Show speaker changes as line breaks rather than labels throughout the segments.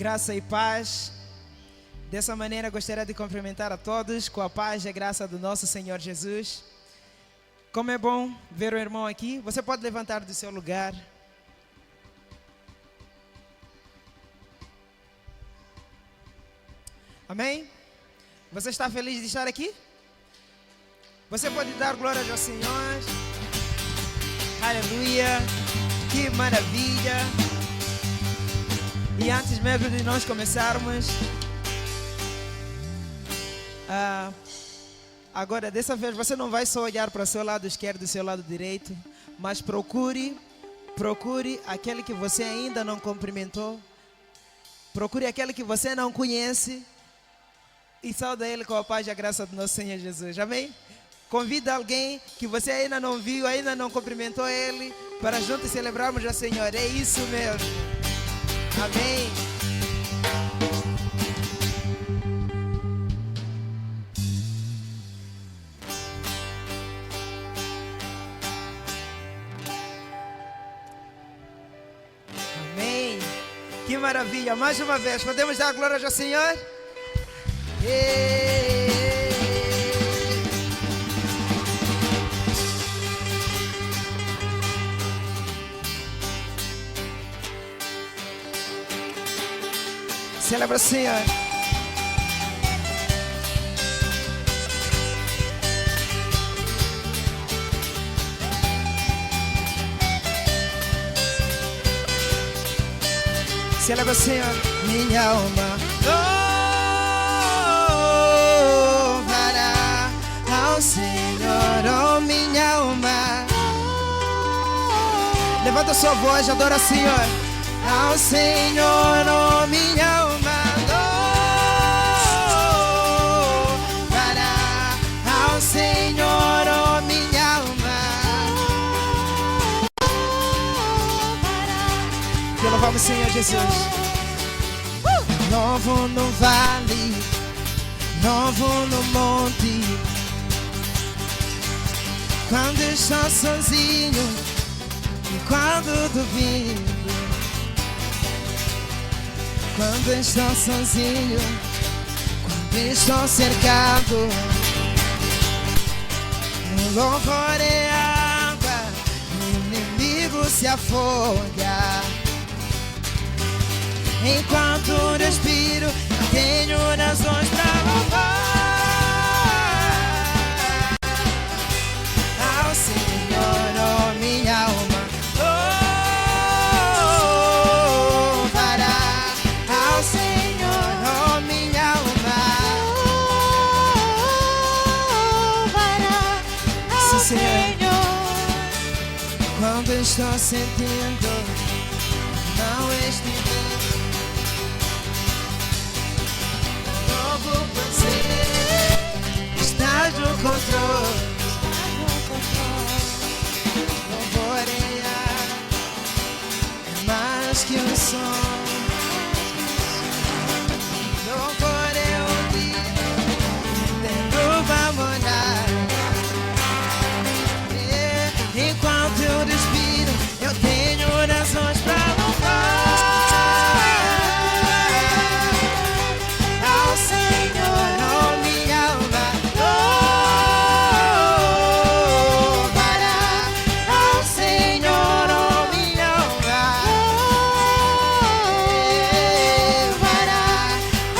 Graça e paz. Dessa maneira gostaria de cumprimentar a todos com a paz e a graça do nosso Senhor Jesus. Como é bom ver o irmão aqui. Você pode levantar do seu lugar. Amém? Você está feliz de estar aqui? Você pode dar glórias ao Senhor. Aleluia. Que maravilha. E antes mesmo de nós começarmos, agora dessa vez você não vai só olhar para o seu lado esquerdo e o seu lado direito, mas procure aquele que você ainda não cumprimentou, procure aquele que você não conhece e sauda ele com a paz e a graça do nosso Senhor Jesus. Amém? Convida alguém que você ainda não viu, ainda não cumprimentou ele, para juntos celebrarmos ao Senhor. É isso mesmo. Amém. Amém. Que maravilha. Mais uma vez, podemos dar glórias ao Senhor? Celebra o Senhor. Celebra o Senhor. Minha alma louvará ao Senhor, oh minha alma. Levanta sua voz, adora o Senhor. Ao Senhor, oh minha alma, louvará. Ao Senhor, oh minha alma, que louvamos, Senhor Jesus. Novo no vale, novo no monte. Quando estou sozinho e quando duvido. Quando estou sozinho, quando estou cercado, o louvor é água, o inimigo se afoga. Enquanto respiro, tenho razões para louvar ao Senhor, oh minha alma. Quando estou sentindo não estive, novo você estás no controle. Louvorear é mais que um som. Louvor é ouvir, dentro vai morar. Enquanto eu respiro, eu tenho razões para louvar ao Senhor, oh minha alma, louvará ao Senhor, oh minha alma, louvará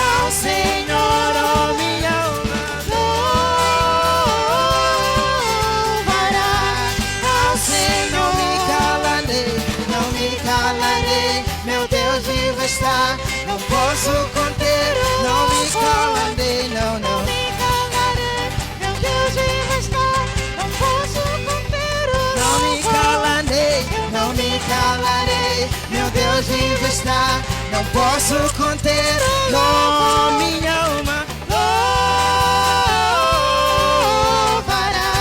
ao Senhor, oh minha alma, louvará. Não me calarei, meu Deus vivo está, não posso conter, não me calarei, não me calarei, meu Deus vivo está, não posso conter, não me calarei, meu Deus vivo está, não posso conter, oh minha alma louvará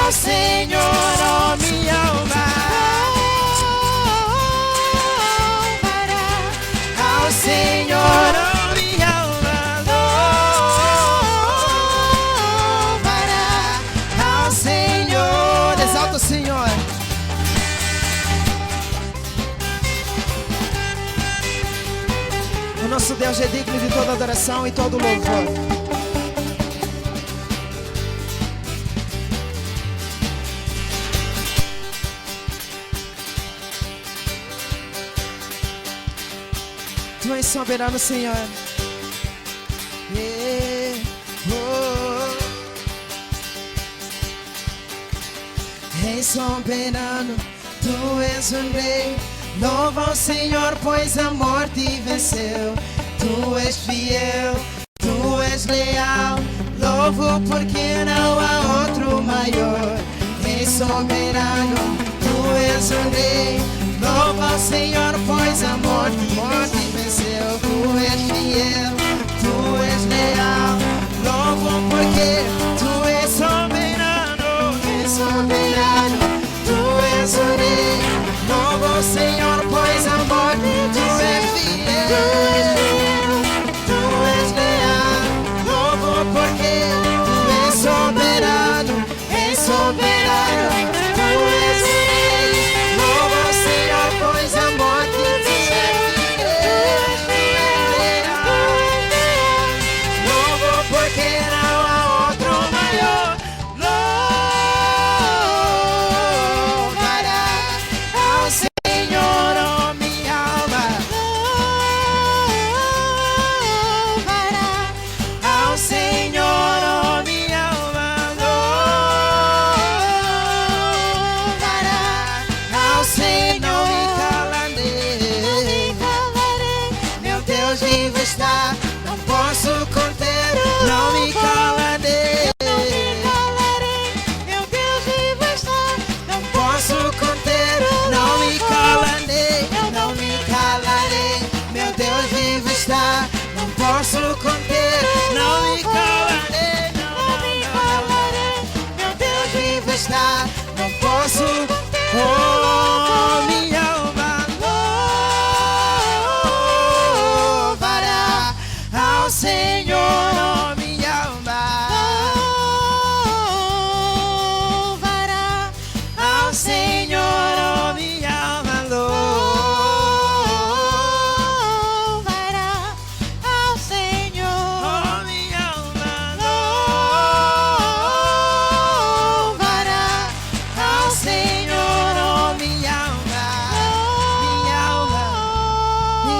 ao Senhor, oh minha alma. Senhor, oh minha alma, louvará ao Senhor. Exalta o Senhor. Deus é digno de toda adoração e todo louvor. Tu és soberano, Senhor. Yeah. Oh. Rei soberano, tu és o rei. Louva o Senhor, pois a morte venceu. Tu és fiel, tu és leal. Louvo porque não há outro maior. Rei soberano, tu és o rei. Louva o Senhor, pois a morte venceu. Tu és fiel, tu és leal. Louvo porque tu és soberano. És soberano, tu és o rei. Louva o Senhor, pois a morte tu és fiel, tu és leal. Louvo porque tu és soberano. És soberano, tu és o rei. Louva o Senhor, pois a morte tu és fiel, louvo porque não há outro maior. Louvará ao Senhor, oh minha alma. Louvará ao Senhor, oh minha alma. Louvará ao Senhor. Não me calarei, meu Deus vivo está, não posso conter, não me calarei. Meu Deus vivo está, não posso conter, não me calarei, não me calarei. Meu Deus vivo está, não posso conter, não me calarei, não me calarei. Meu Deus vivo está, não posso conter. Oh, minha alma louvará ao Senhor, oh minha alma louvará ao Senhor, oh minha alma louvará ao Senhor, oh minha alma louvará ao Senhor, oh minha alma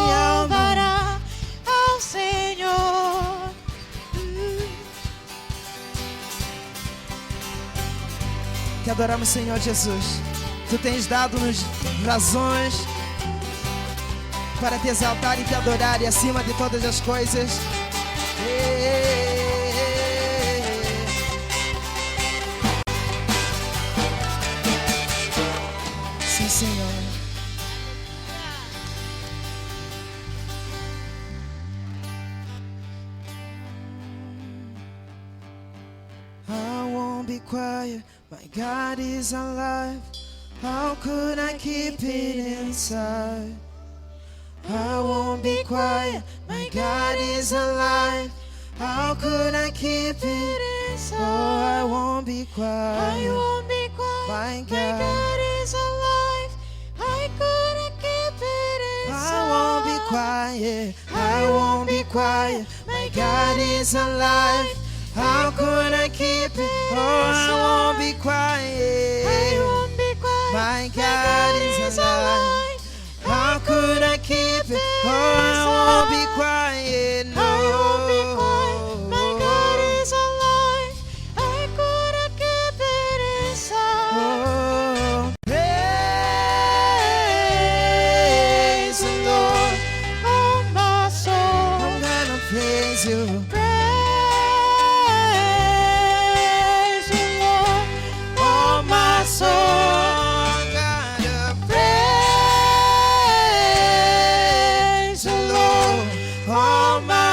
louvará ao Senhor. Que adoramos, Senhor Jesus. Tu tens dado-nos razões para te exaltar e te adorar, e acima de todas as coisas. Sim, Senhor. I won't be quiet, my God is alive. How could I keep it inside? I won't be quiet, my God is alive. How could I keep it inside? Oh, I won't be quiet. I won't be quiet, my God is alive. I couldn't keep it inside. I won't be quiet, I won't be quiet, my God is alive. How could I keep it? Oh, I won't be quiet. I won't be quiet. My God is alive. How could I keep it? Oh, I won't be quiet. No. I won't be quiet. My God is alive. I couldn't keep it inside. Oh, praise the Lord. Oh, my soul. I'm gonna praise you. Oh my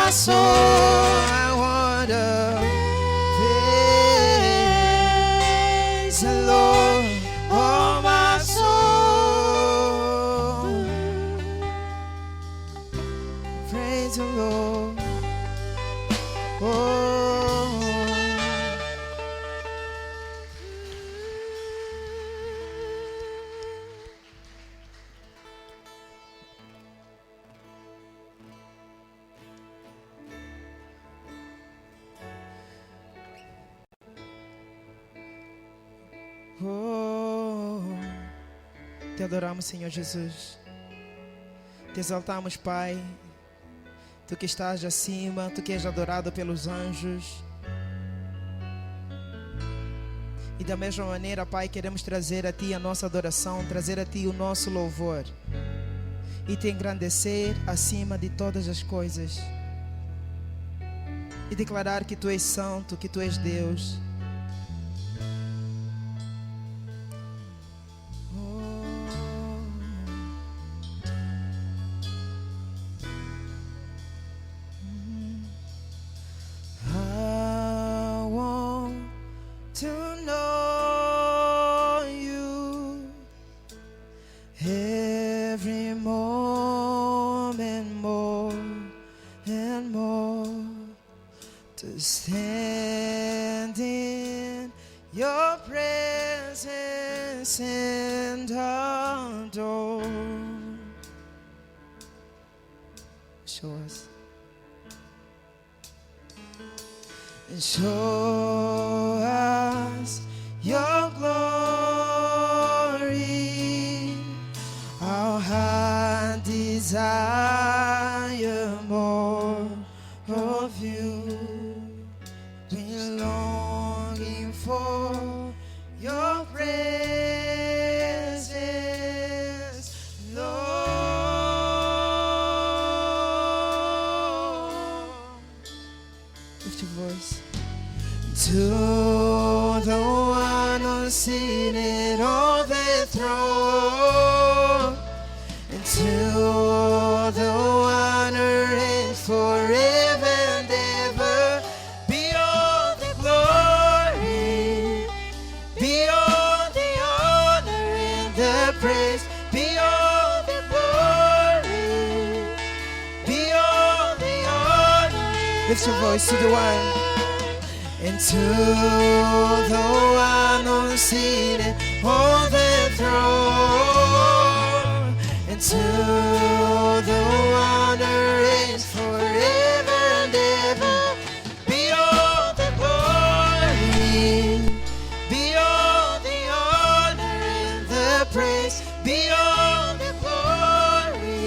Oh, te adoramos, Senhor Jesus. Te exaltamos, Pai. Tu que estás acima, Tu que és adorado pelos anjos. E da mesma maneira, Pai, queremos trazer a Ti a nossa adoração, trazer a Ti o nosso louvor e Te engrandecer acima de todas as coisas e declarar que Tu és santo, que Tu és Deus. To know You every moment more and more, to stand in Your presence and adore. Show us. And show us Your glory. Our heart desire more of You. We're longing for Your presence, Lord. Lift your voice. To the one who's seated on the throne, and to the one who reigns forever and ever, be all the glory, be all the honor and the praise, be all the glory, be all the honor. Lift your voice to the one. And to the one who's seated on the throne, and to the one who reigns forever and ever, be all the glory, be all the honor and the praise, be all the glory,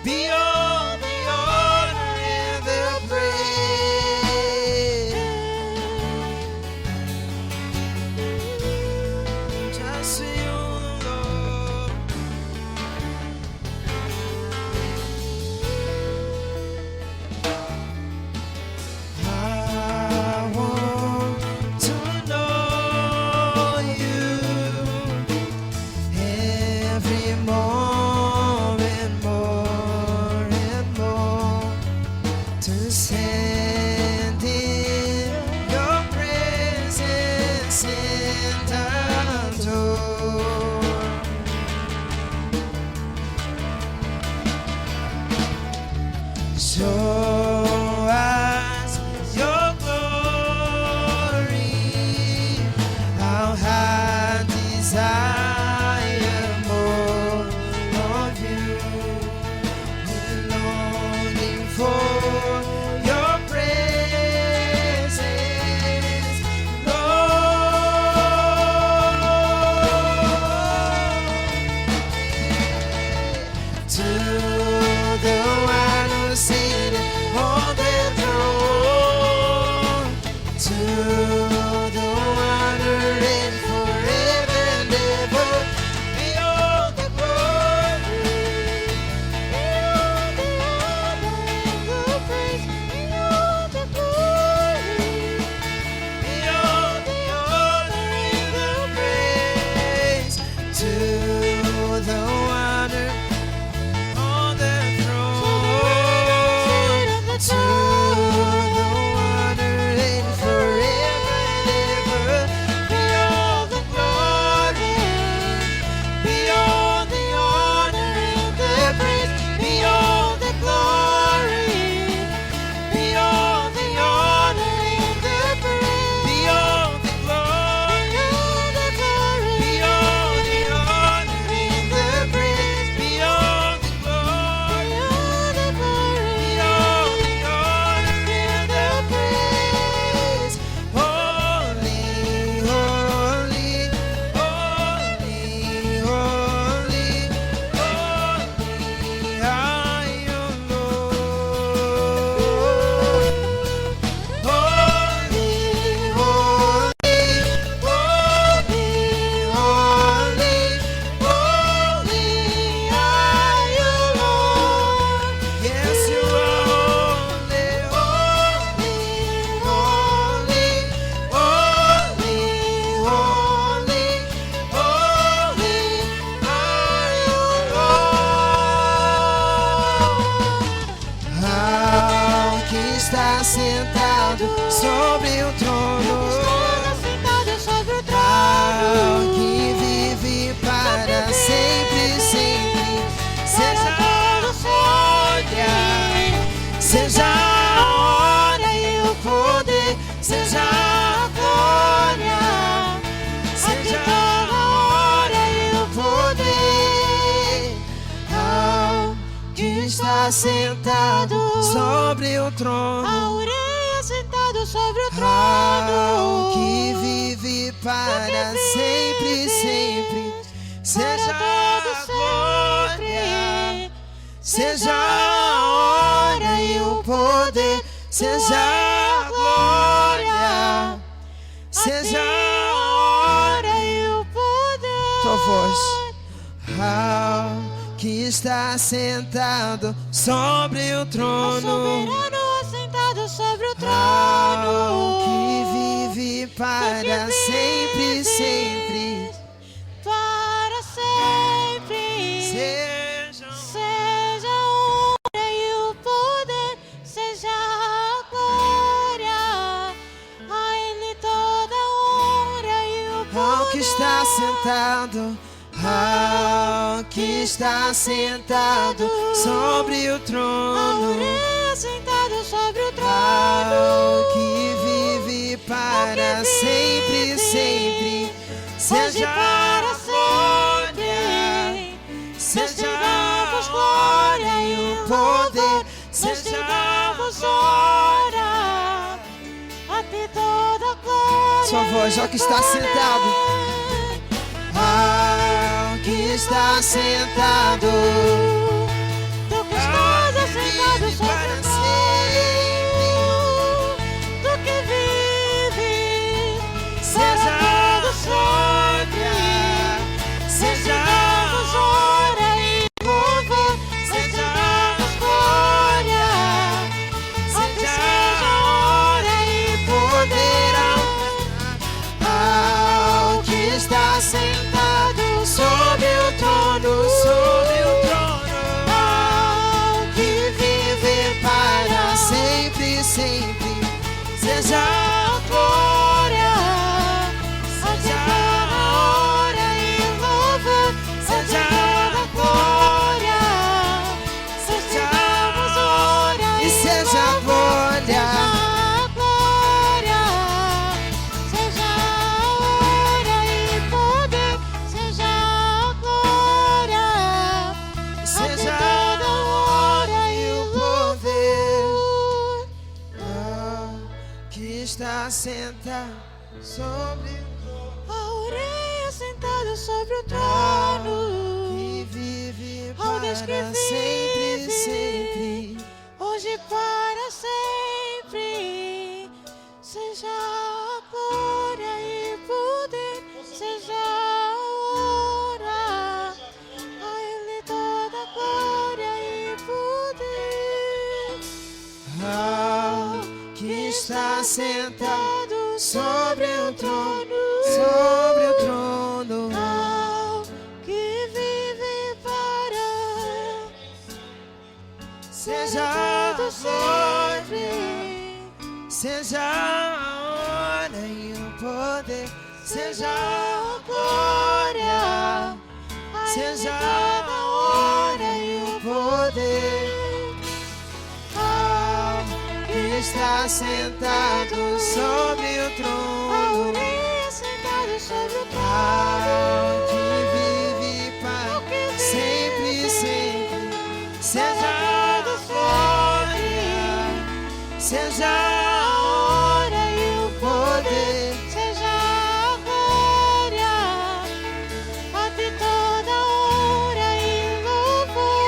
be all the honor and the praise. sobre o trono,
sentado sobre o
ao
trono,
que vive para sempre, sempre. Seja a glória, seja a honra e o poder, seja a glória, seja a honra e o poder, ao que está sentado sobre o trono,
a orelha sentado sobre o
ao
trono,
que vive para sempre, sempre. Seja a glória, seja a honra e o poder, seja a glória, seja a honra e o poder. Tua voz. Ao que está sentado sobre o
O
trono,
soberano assentado sobre o
ao
trono,
que vive para sempre, sempre.
para sempre.
Seja
Seja a honra e o poder, seja a glória, a Ele toda a honra e o poder.
ao que está sentado, ao que está sentado sobre o
A
trono,
orelha sentado sobre o
ao
trono,
que vive para sempre, sempre.
hoje
Seja
para
a glória,
sempre. Nós
seja
te
a
damos glória e
o poder,
louvor, nós te
seja a
damos honra, a ti toda a glória.
Sua voz, ao que está
e
sentado,
poder.
ao que está sentado,
Tu que estás assentado sobre
para
o trono, tu que vive
seja
para
a
todo
glória,
sempre.
seja
Damos
a
honra e louvor,
seja
damos glória, a ti
seja
seja honra e
poder
poder.
ao que está sentado sobre o trono, sobre o trono,
Ao
que vive para sempre, sempre. Seja a glória, seja a honra
e louvor,
seja
a glória,
seja
damos honra
e seja a glória,
a glória, seja a honra e poder, seja a glória,
seja
toda a honra e
o
o
poder,
louvor.
ao que está sentado sobre
A orelha sentada sobre o
o
trono,
que vive
ao Deus que
para sempre,
vive,
sempre.
hoje para sempre, seja a glória e poder, seja a honra, a Ele toda a glória e poder.
Ao que está sentado sobre o trono,
sobre
sobre o trono,
ao que vive para
seja a
todo
glória,
sempre.
seja a honra e o poder, seja a glória, seja a honra e o poder, ao que está sentado sobre o
A
trono,
orelha sentada sobre o
ao
trono,
que vive para sempre, sempre. Seja a glória, seja a honra e o poder,
seja a glória, a ti toda a honra e louvor.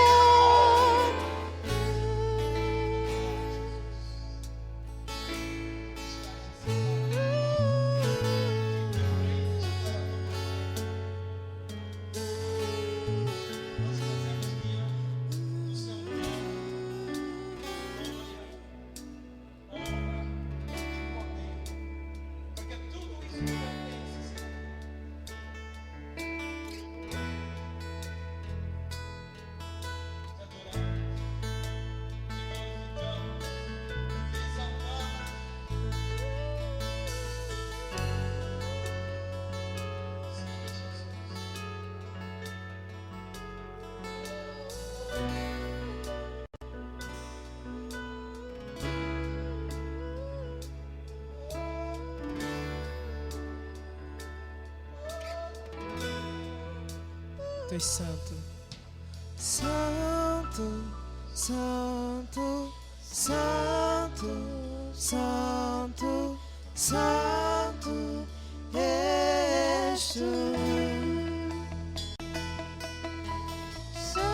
Tu és santo. Santo, santo, santo, santo, santo és tu. Santo,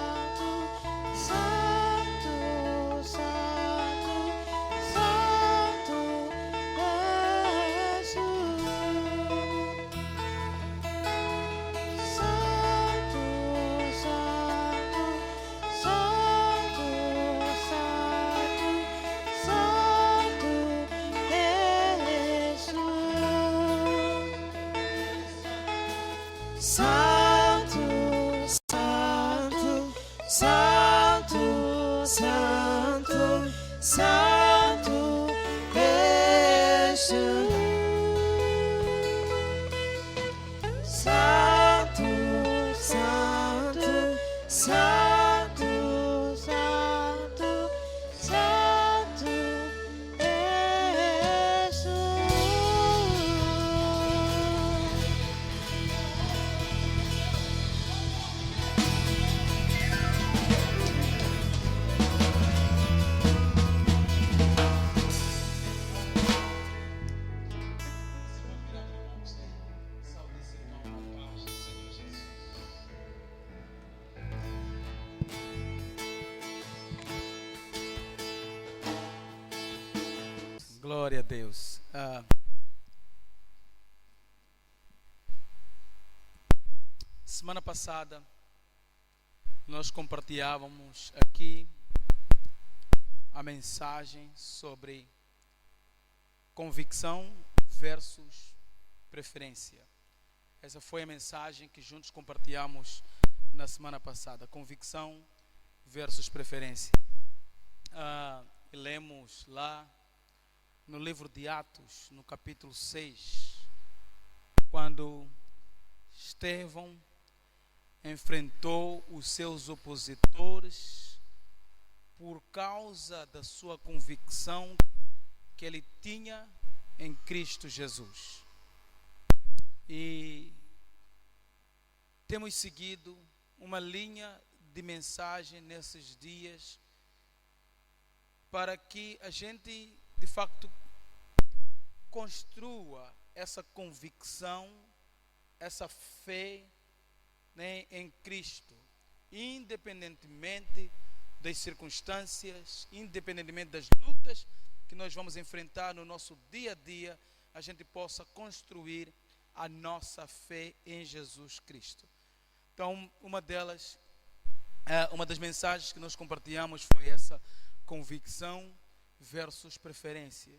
santo, santo, santo, santo és tu. Santo, santo, santo, santo, santo és tu.
Glória a Deus. Semana passada nós compartilhávamos aqui a mensagem sobre convicção versus preferência. Essa foi a mensagem que juntos compartilhamos na semana passada. Convicção versus preferência. E lemos lá no livro de Atos, no capítulo 6, quando Estevão enfrentou os seus opositores por causa da sua convicção que ele tinha em Cristo Jesus. E temos seguido uma linha de mensagem nesses dias para que a gente de facto construa essa convicção, essa fé, né, em Cristo, independentemente das circunstâncias, independentemente das lutas que nós vamos enfrentar no nosso dia a dia, a gente possa construir a nossa fé em Jesus Cristo. Então, uma das mensagens que nós compartilhamos foi essa convicção versus preferência,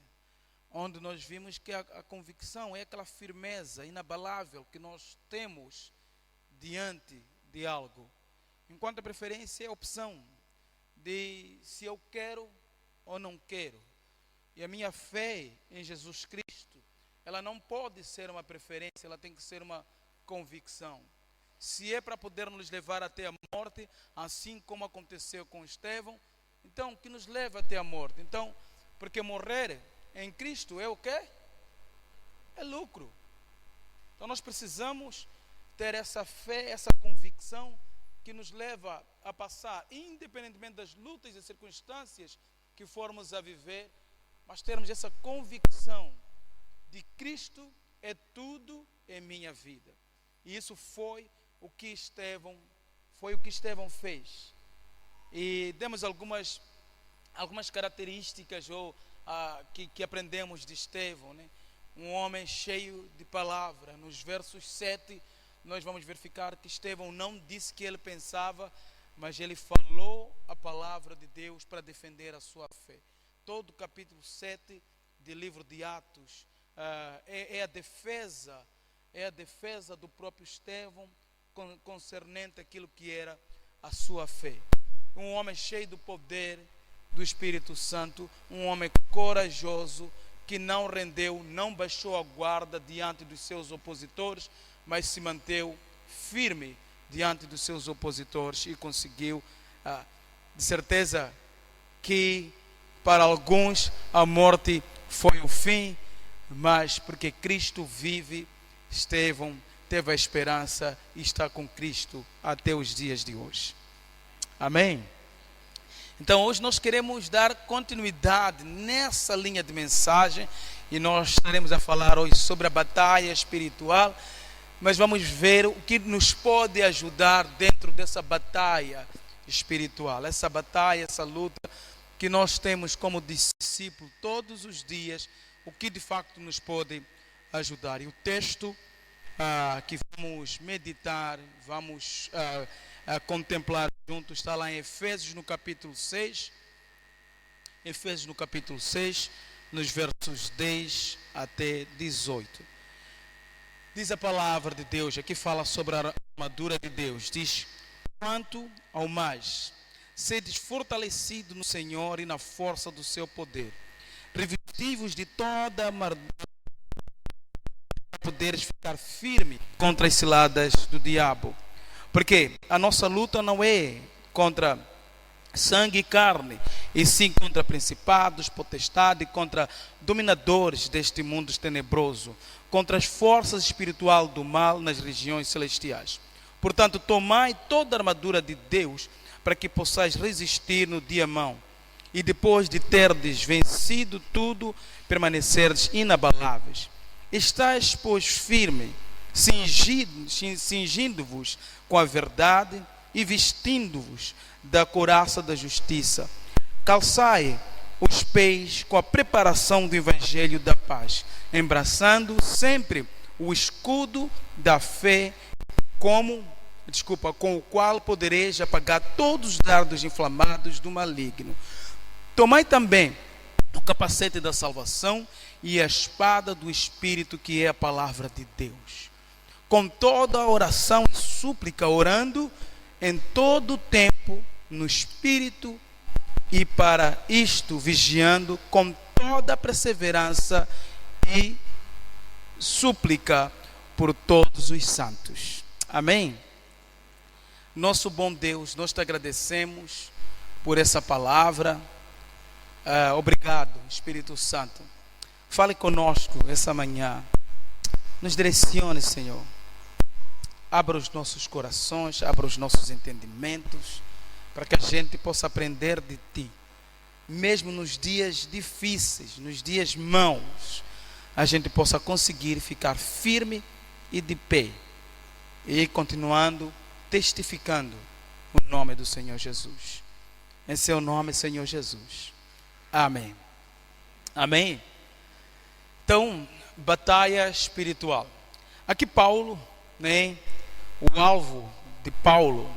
onde nós vimos que a convicção é aquela firmeza inabalável que nós temos diante de algo, enquanto a preferência é a opção de se eu quero ou não quero. E a minha fé em Jesus Cristo, ela não pode ser uma preferência, ela tem que ser uma convicção. Se é para poder nos levar até a morte, assim como aconteceu com Estevão, então que nos leve até a morte. Então, porque morrer em Cristo é o quê? É lucro. Então nós precisamos ter essa fé, essa convicção que nos leva a passar, independentemente das lutas e circunstâncias que formos a viver, mas termos essa convicção de Cristo é tudo em minha vida. E isso foi o que Estevão fez. E demos algumas características que aprendemos de Estevão, né? Um homem cheio de palavra. Nos versos 7 nós vamos verificar que Estevão não disse que ele pensava, mas ele falou a palavra de Deus para defender a sua fé. Todo o capítulo 7 do livro de Atos é a defesa do próprio Estevão concernente aquilo que era a sua fé. Um homem cheio do poder do Espírito Santo, um homem corajoso, que não rendeu, não baixou a guarda diante dos seus opositores, mas se manteve firme diante dos seus opositores e conseguiu, de certeza que para alguns a morte foi o fim, mas porque Cristo vive, Estevão teve a esperança e está com Cristo até os dias de hoje. Amém? Então hoje nós queremos dar continuidade nessa linha de mensagem e nós estaremos a falar hoje sobre a batalha espiritual, mas vamos ver o que nos pode ajudar dentro dessa batalha espiritual, essa batalha, essa luta que nós temos como discípulo todos os dias, o que de facto nos pode ajudar. E o texto que vamos meditar, vamos contemplar juntos, está lá em Efésios no capítulo 6, Efésios no capítulo 6, nos versos 10 até 18. Diz a palavra de Deus, aqui fala sobre a armadura de Deus, diz: quanto ao mais, sedes fortalecidos no Senhor e na força do seu poder, revestivos de toda a armadura, para poderes ficar firme contra as ciladas do diabo. Porque a nossa luta não é contra sangue e carne, e sim contra principados, potestades, contra dominadores deste mundo tenebroso, contra as forças espirituais do mal nas regiões celestiais. Portanto, tomai toda a armadura de Deus, para que possais resistir no dia mau, e depois de terdes vencido tudo, permanecerdes inabaláveis. Estais, pois, firme, cingindo-vos com a verdade e vestindo-vos da couraça da justiça. Calçai os pés com a preparação do evangelho da paz, embraçando sempre o escudo da fé, com o qual podereis apagar todos os dardos inflamados do maligno. Tomai também o capacete da salvação e a espada do Espírito, que é a palavra de Deus, com toda a oração e súplica, orando em todo o tempo no Espírito, e para isto vigiando com toda a perseverança e súplica por todos os santos. Amém? Nosso bom Deus, nós te agradecemos por essa palavra. Obrigado, Espírito Santo. Fale conosco essa manhã. Nos direcione, Senhor. Abra os nossos corações, abra os nossos entendimentos, para que a gente possa aprender de Ti. Mesmo nos dias difíceis, nos dias maus, a gente possa conseguir ficar firme e de pé, e continuando testificando o nome do Senhor Jesus. Em seu nome, Senhor Jesus. Amém. Amém. Então, batalha espiritual. Aqui Paulo, o alvo de Paulo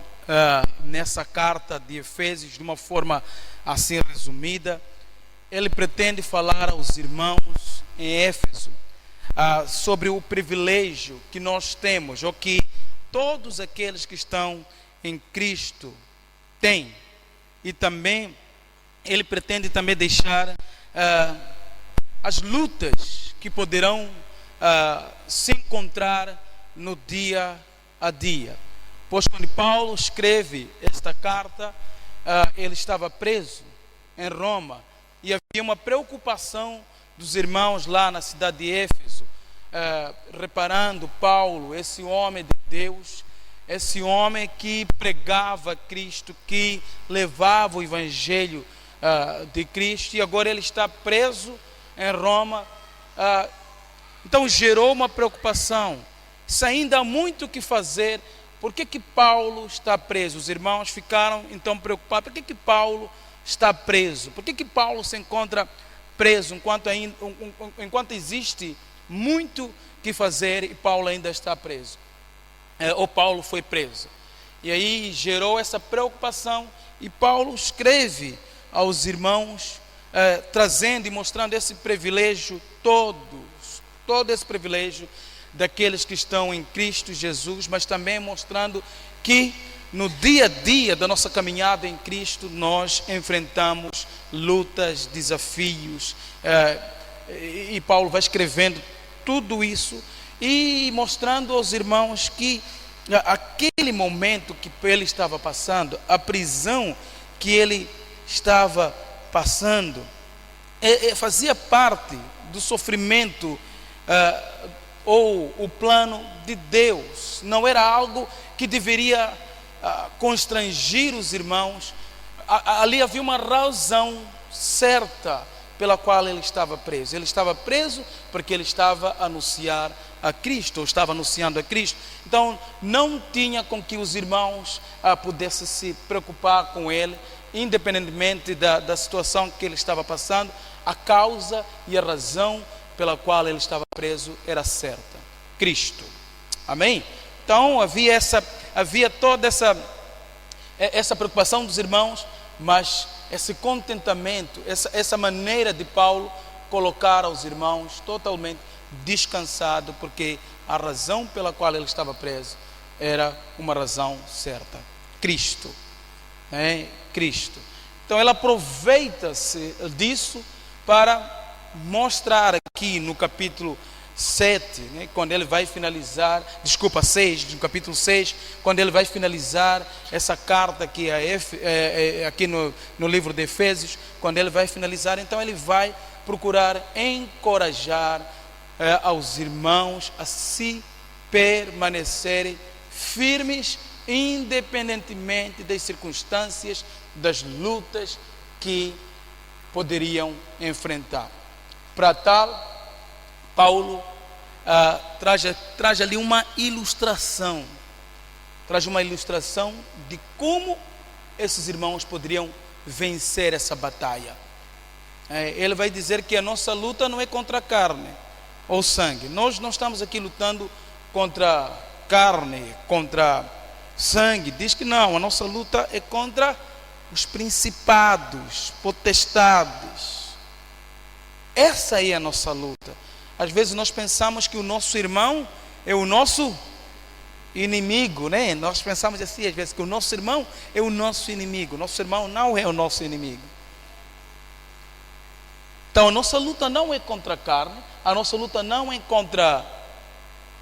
nessa carta de Efésios, de uma forma assim resumida, ele pretende falar aos irmãos em Éfeso sobre o privilégio que nós temos, ou que todos aqueles que estão em Cristo têm. E também ele pretende também deixar as lutas que poderão se encontrar no dia a dia. Pois quando Paulo escreve esta carta, ele estava preso em Roma, e havia uma preocupação dos irmãos lá na cidade de Éfeso, reparando Paulo, esse homem de Deus, esse homem que pregava Cristo, que levava o evangelho de Cristo, e agora ele está preso em Roma. Então gerou uma preocupação. Se ainda há muito o que fazer, por que Paulo está preso? Os irmãos ficaram então preocupados. Por que Paulo está preso? Por que Paulo se encontra preso enquanto existe muito que fazer e Paulo ainda está preso? Ou Paulo foi preso. E aí gerou essa preocupação, e Paulo escreve aos irmãos, trazendo e mostrando esse privilégio, todo esse privilégio daqueles que estão em Cristo Jesus, mas também mostrando que no dia a dia da nossa caminhada em Cristo nós enfrentamos lutas, desafios, e Paulo vai escrevendo tudo isso e mostrando aos irmãos que aquele momento que ele estava passando, a prisão que ele estava passando, fazia parte do sofrimento ou o plano de Deus. Não era algo que deveria constrangir os irmãos. Ali havia uma razão certa pela qual ele estava preso. Ele estava preso porque ele estava a anunciar a Cristo, ou estava anunciando a Cristo. Então não tinha com que os irmãos pudessem se preocupar com ele, independentemente da situação que ele estava passando. A causa e a razão pela qual ele estava preso era certa: Cristo. Amém? Então havia toda essa preocupação dos irmãos, mas esse contentamento, essa maneira de Paulo colocar aos irmãos totalmente descansado, porque a razão pela qual ele estava preso era uma razão certa: Cristo. Cristo. Então ele aproveita-se disso para mostrar aqui no capítulo 7, quando ele vai finalizar, 6, no capítulo 6, quando ele vai finalizar essa carta aqui, aqui no livro de Efésios, quando ele vai finalizar, então ele vai procurar encorajar aos irmãos a se permanecerem firmes, independentemente das circunstâncias, das lutas que poderiam enfrentar. Para tal, Paulo traz ali uma ilustração, de como esses irmãos poderiam vencer essa batalha. Ele vai dizer que a nossa luta não é contra a carne ou sangue. Nós não estamos aqui lutando contra carne, contra sangue. Diz que não, a nossa luta é contra os principados, potestades. Essa é a nossa luta. Às vezes nós pensamos que o nosso irmão é o nosso inimigo, né? Nós pensamos assim às vezes, que o nosso irmão é o nosso inimigo. Nosso irmão não é o nosso inimigo. Então a nossa luta não é contra a carne, a nossa luta não é contra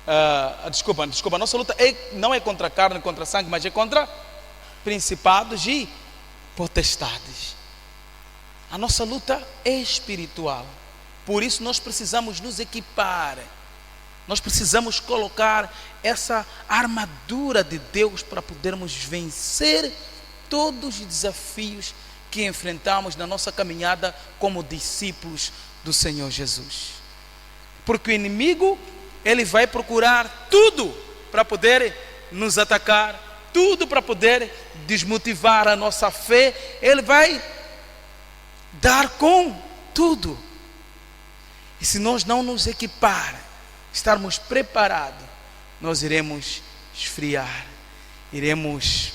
a nossa luta não é contra a carne, contra a sangue, mas é contra principados e potestades. A nossa luta é espiritual. Por isso nós precisamos nos equipar. Nós precisamos colocar essa armadura de Deus para podermos vencer todos os desafios que enfrentamos na nossa caminhada como discípulos do Senhor Jesus. Porque o inimigo, ele vai procurar tudo para poder nos atacar, tudo para poder desmotivar a nossa fé. Ele vai dar com tudo. E se nós não nos equipar, estarmos preparados, nós iremos esfriar, iremos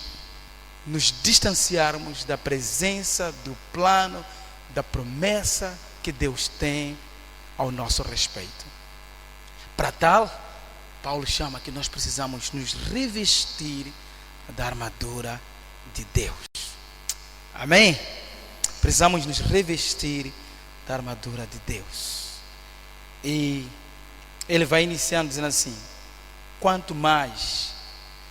nos distanciarmos da presença, do plano, da promessa que Deus tem ao nosso respeito. Para tal, Paulo chama que nós precisamos nos revestir da armadura de Deus. Amém? Precisamos nos revestir da armadura de Deus. E ele vai iniciando dizendo assim: quanto mais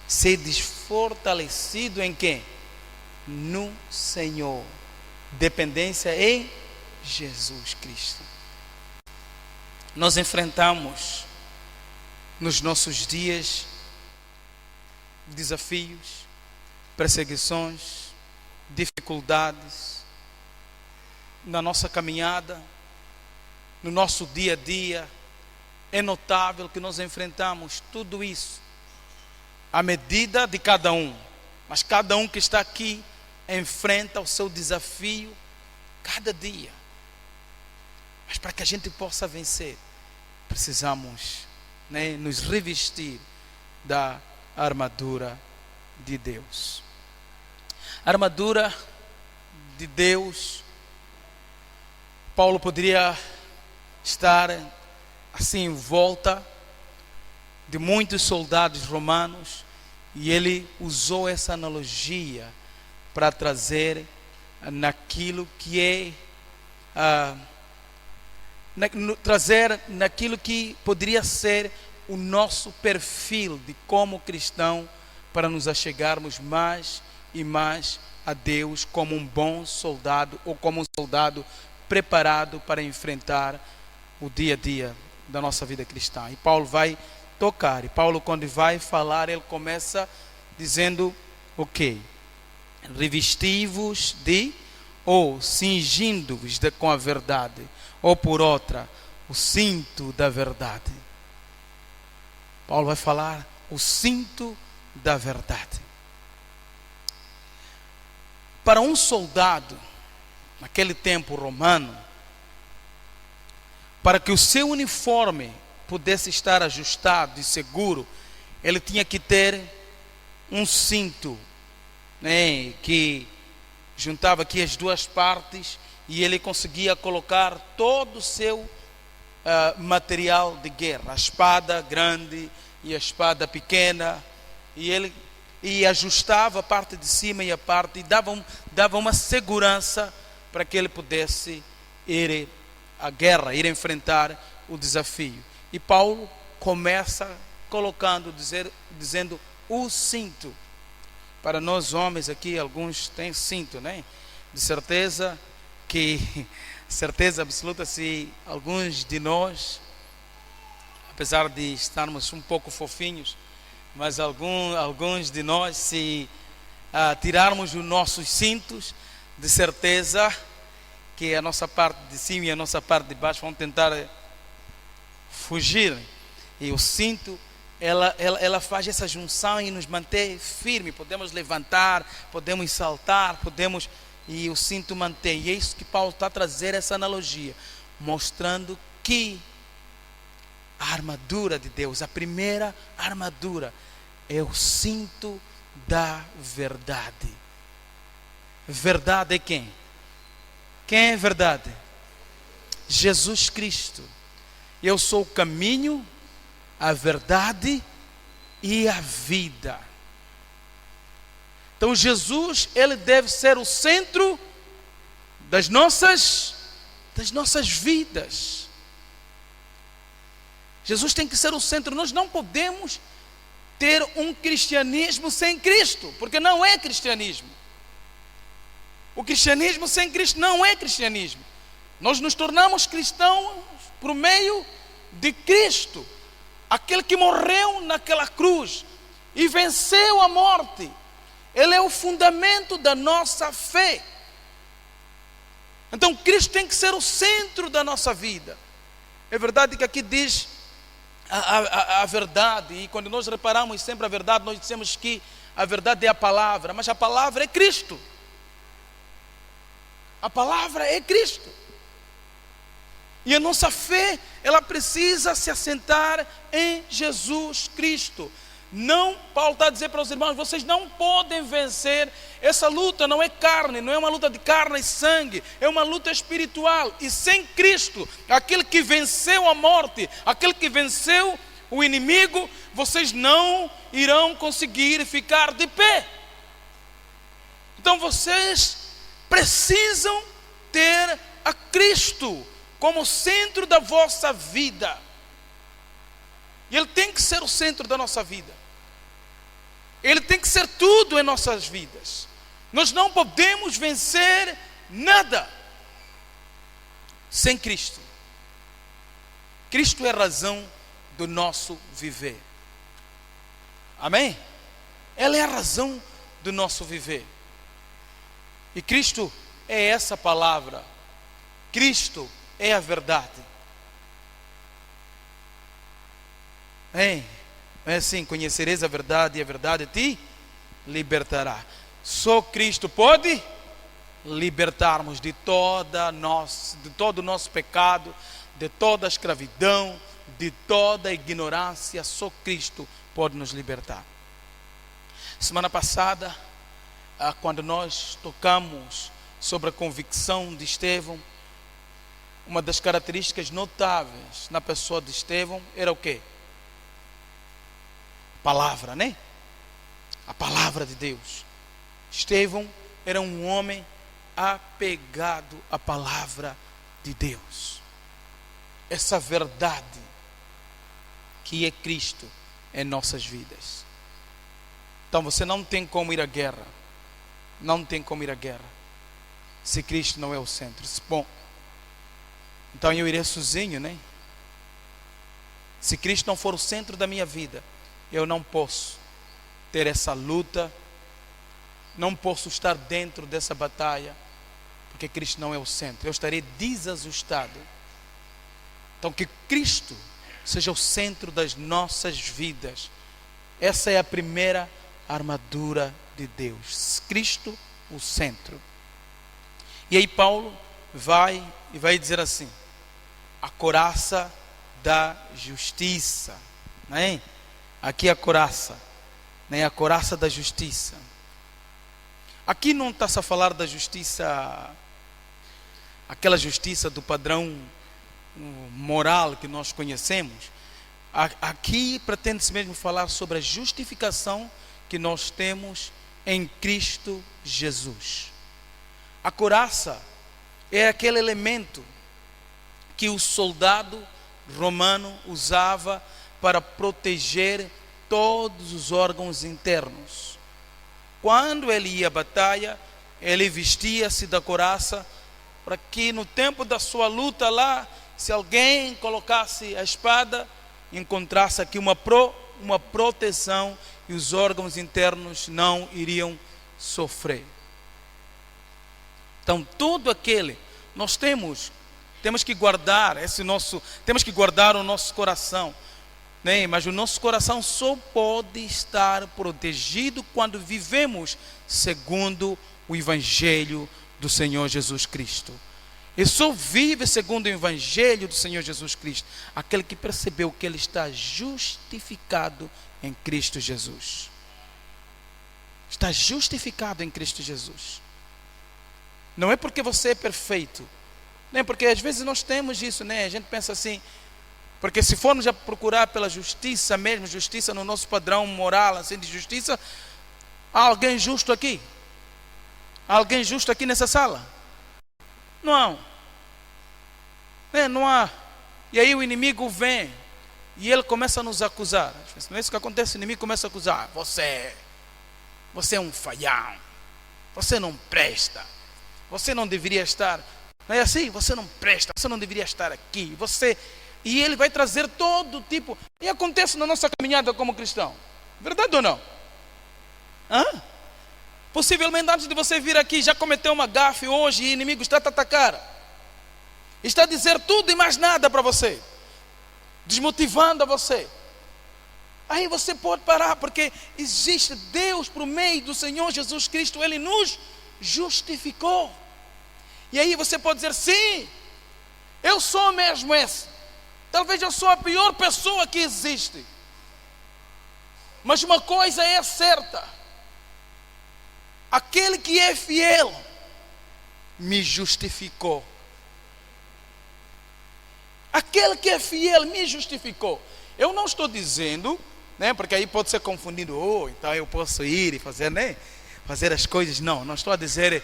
sedes fortalecido em quem? No Senhor. Dependência em Jesus Cristo. Nós enfrentamos nos nossos dias desafios, perseguições, dificuldades na nossa caminhada, no nosso dia a dia. É notável que nós enfrentamos tudo isso à medida de cada um, mas cada um que está aqui enfrenta o seu desafio cada dia. Mas para que a gente possa vencer, precisamos, nos revestir da armadura de Deus. A armadura de Deus, Paulo poderia estar assim em volta de muitos soldados romanos, e ele usou essa analogia para trazer naquilo que é trazer naquilo que poderia ser o nosso perfil de como cristão, para nos achegarmos mais e mais a Deus como um bom soldado, ou como um soldado preparado para enfrentar o dia a dia da nossa vida cristã. E Paulo vai tocar. E Paulo, quando vai falar, ele começa dizendo o quê? Revesti-vos de, ou cingindo-vos com a verdade, ou por outra, o cinto da verdade. Paulo vai falar o cinto da verdade. Para um soldado, naquele tempo romano, para que o seu uniforme pudesse estar ajustado e seguro, ele tinha que ter um cinto, né, que juntava aqui as duas partes e ele conseguia colocar todo o seu material de guerra, a espada grande e a espada pequena, e ele ajustava a parte de cima e a parte, e dava uma segurança para que ele pudesse ir à guerra, ir enfrentar o desafio. E Paulo começa dizendo o cinto. Para nós homens aqui, alguns têm cinto, né? De certeza certeza absoluta, se alguns de nós, apesar de estarmos um pouco fofinhos, mas alguns de nós, se tirarmos os nossos cintos, de certeza que a nossa parte de cima e a nossa parte de baixo vão tentar fugir. E o cinto, ela faz essa junção e nos mantém firme. Podemos levantar, podemos saltar, e o cinto mantém. E é isso que Paulo está a trazer, essa analogia, mostrando que a armadura de Deus, a primeira armadura, é o cinto da verdade. Verdade é quem? Quem é verdade? Jesus Cristo. Eu sou o caminho, a verdade e a vida. Então Jesus, ele deve ser o centro das nossas vidas. Jesus tem que ser o centro. Nós não podemos ter um cristianismo sem Cristo, porque não é cristianismo. O cristianismo sem Cristo não é cristianismo. Nós nos tornamos cristãos por meio de Cristo, aquele que morreu naquela cruz e venceu a morte. Ele é o fundamento da nossa fé. Então Cristo tem que ser o centro da nossa vida. É verdade que aqui diz a verdade, e quando nós reparamos sempre a verdade, nós dizemos que a verdade é a palavra, mas a palavra é Cristo. A palavra é Cristo. E a nossa fé, ela precisa se assentar em Jesus Cristo. Não, Paulo está a dizer para os irmãos, vocês não podem vencer. Essa luta não é carne, não é uma luta de carne e sangue, é uma luta espiritual. E sem Cristo, aquele que venceu a morte, aquele que venceu o inimigo, vocês não irão conseguir ficar de pé. Então vocês precisam ter a Cristo como centro da vossa vida. E Ele tem que ser o centro da nossa vida. Ele tem que ser tudo em nossas vidas. Nós não podemos vencer nada sem Cristo. Cristo é a razão do nosso viver. Amém? Ele é a razão do nosso viver. E Cristo é essa palavra. Cristo é a verdade. É assim, conhecereis a verdade e a verdade te libertará. Só Cristo pode libertar-nos de todo o nosso pecado, de toda a escravidão, de toda a ignorância. Só Cristo pode nos libertar. Semana passada, quando nós tocamos sobre a convicção de Estevão, uma das características notáveis na pessoa de Estevão era o quê? Palavra, né? A palavra de Deus. Estevão era um homem apegado à palavra de Deus. Essa verdade que é Cristo em nossas vidas. Então você não tem como ir à guerra. Não tem como ir à guerra se Cristo não é o centro. Bom, então eu irei sozinho, né? Se Cristo não for o centro da minha vida, eu não posso ter essa luta, não posso estar dentro dessa batalha, porque Cristo não é o centro. Eu estarei desajustado. Então, que Cristo seja o centro das nossas vidas. Essa é a primeira armadura de Deus. Cristo, o centro. E aí Paulo vai dizer assim: a couraça da justiça. Não é? Aqui a couraça. Não é? A couraça da justiça. Aqui não está-se a falar da justiça, aquela justiça do padrão moral que nós conhecemos. Aqui pretende-se mesmo falar sobre a justificação que nós temos em Cristo Jesus. A couraça é aquele elemento que o soldado romano usava para proteger todos os órgãos internos. Quando ele ia à batalha, ele vestia-se da couraça para que no tempo da sua luta lá, se alguém colocasse a espada, encontrasse aqui uma proteção e os órgãos internos não iriam sofrer. Então, tudo aquele, nós temos que guardar temos que guardar o nosso coração, né? Mas o nosso coração só pode estar protegido quando vivemos segundo o Evangelho do Senhor Jesus Cristo. E só vive segundo o Evangelho do Senhor Jesus Cristo aquele que percebeu que ele está justificado em Cristo Jesus. Está justificado em Cristo Jesus. Não é porque você é perfeito, nem porque às vezes nós temos isso, né? A gente pensa assim, porque se formos a procurar pela justiça mesmo, justiça no nosso padrão moral, assim, de justiça, há alguém justo aqui? Há alguém justo aqui nessa sala? Não. Não há. E aí o inimigo vem e ele começa a nos acusar. Não é isso que acontece, o inimigo começa a acusar. Você é um falhão. Você não presta. Você não deveria estar. Não é assim? Você não presta. Você não deveria estar aqui. E ele vai trazer todo tipo. E acontece na nossa caminhada como cristão. Verdade ou não? Possivelmente antes de você vir aqui já cometeu uma gafe hoje e o inimigo está a te atacar. Está a dizer tudo e mais nada para você. Desmotivando a você. Aí você pode parar, porque existe Deus por meio do Senhor Jesus Cristo. Ele nos justificou. E aí você pode dizer, sim, eu sou mesmo esse. Talvez eu sou a pior pessoa que existe. Mas uma coisa é certa. Aquele que é fiel me justificou. Aquele que é fiel me justificou. Eu não estou dizendo, né, porque aí pode ser confundido, então eu posso ir e fazer, né, fazer as coisas. Não estou a dizer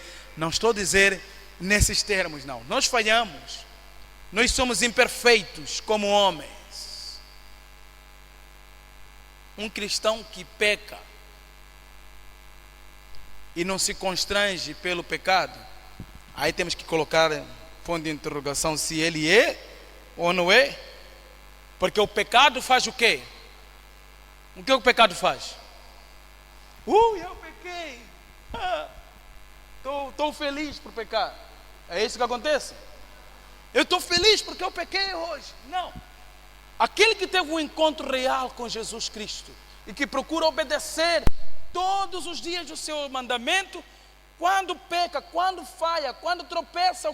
nesses termos, não. Nós falhamos. Nós somos imperfeitos como homens. Um cristão que peca e não se constrange pelo pecado, aí temos que colocar ponto de interrogação se ele é ou não é. Porque o pecado faz o quê? O que o pecado faz? Eu pequei. Estou feliz por pecar. É isso que acontece? Eu estou feliz porque eu pequei hoje. Não. Aquele que teve um encontro real com Jesus Cristo e que procura obedecer todos os dias do seu mandamento, quando peca, quando falha, quando tropeça,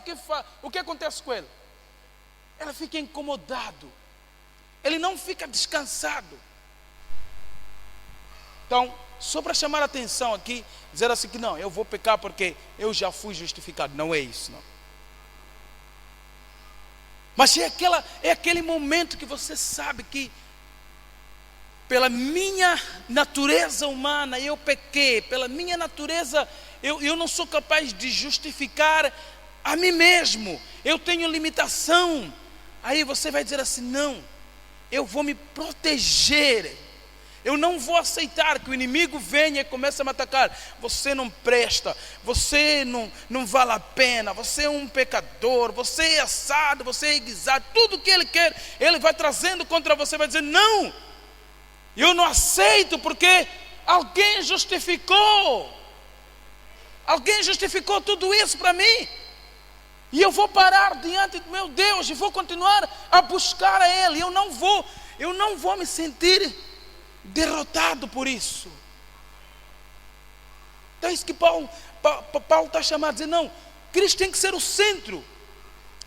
o que acontece com ele? Ele fica incomodado. Ele não fica descansado. Então, só para chamar a atenção aqui, dizer assim que não, eu vou pecar porque eu já fui justificado. Não é isso, não. Mas é aquele momento que você sabe que pela minha natureza humana eu pequei, pela minha natureza eu não sou capaz de justificar a mim mesmo, eu tenho limitação. Aí você vai dizer assim, não, eu vou me proteger, Eu não vou aceitar que o inimigo venha e comece a me atacar. Você não presta, você não vale a pena, você é um pecador, você é assado, você é guisado. Tudo que ele quer, ele vai trazendo contra você, vai dizer, não, eu não aceito porque alguém justificou. Alguém justificou tudo isso para mim. E eu vou parar diante do meu Deus e vou continuar a buscar a Ele. Eu não vou me sentir derrotado por isso. Então é isso que Paulo está chamando a dizer, não, Cristo tem que ser o centro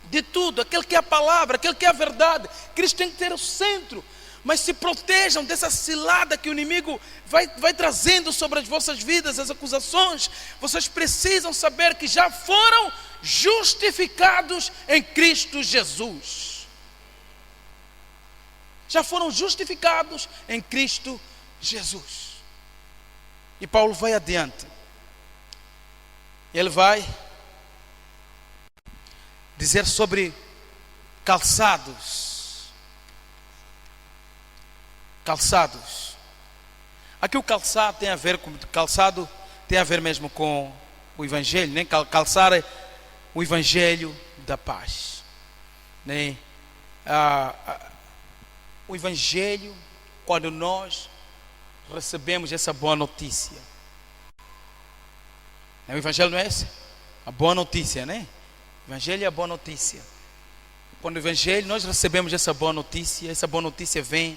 de tudo, aquele que é a palavra, aquele que é a verdade. Cristo tem que ser o centro. Mas se protejam dessa cilada que o inimigo vai trazendo sobre as vossas vidas, as acusações. Vocês precisam saber que já foram justificados em Cristo Jesus. Já foram justificados em Cristo Jesus. E Paulo vai adiante. Ele vai dizer sobre calçados. Calçados. Aqui o calçado tem a ver com calçado, tem a ver mesmo com o Evangelho, né? Calçar é o Evangelho da paz, né? O Evangelho, quando nós recebemos essa boa notícia, o Evangelho não é esse? A boa notícia, né? O Evangelho é a boa notícia. Quando o Evangelho, nós recebemos essa boa notícia vem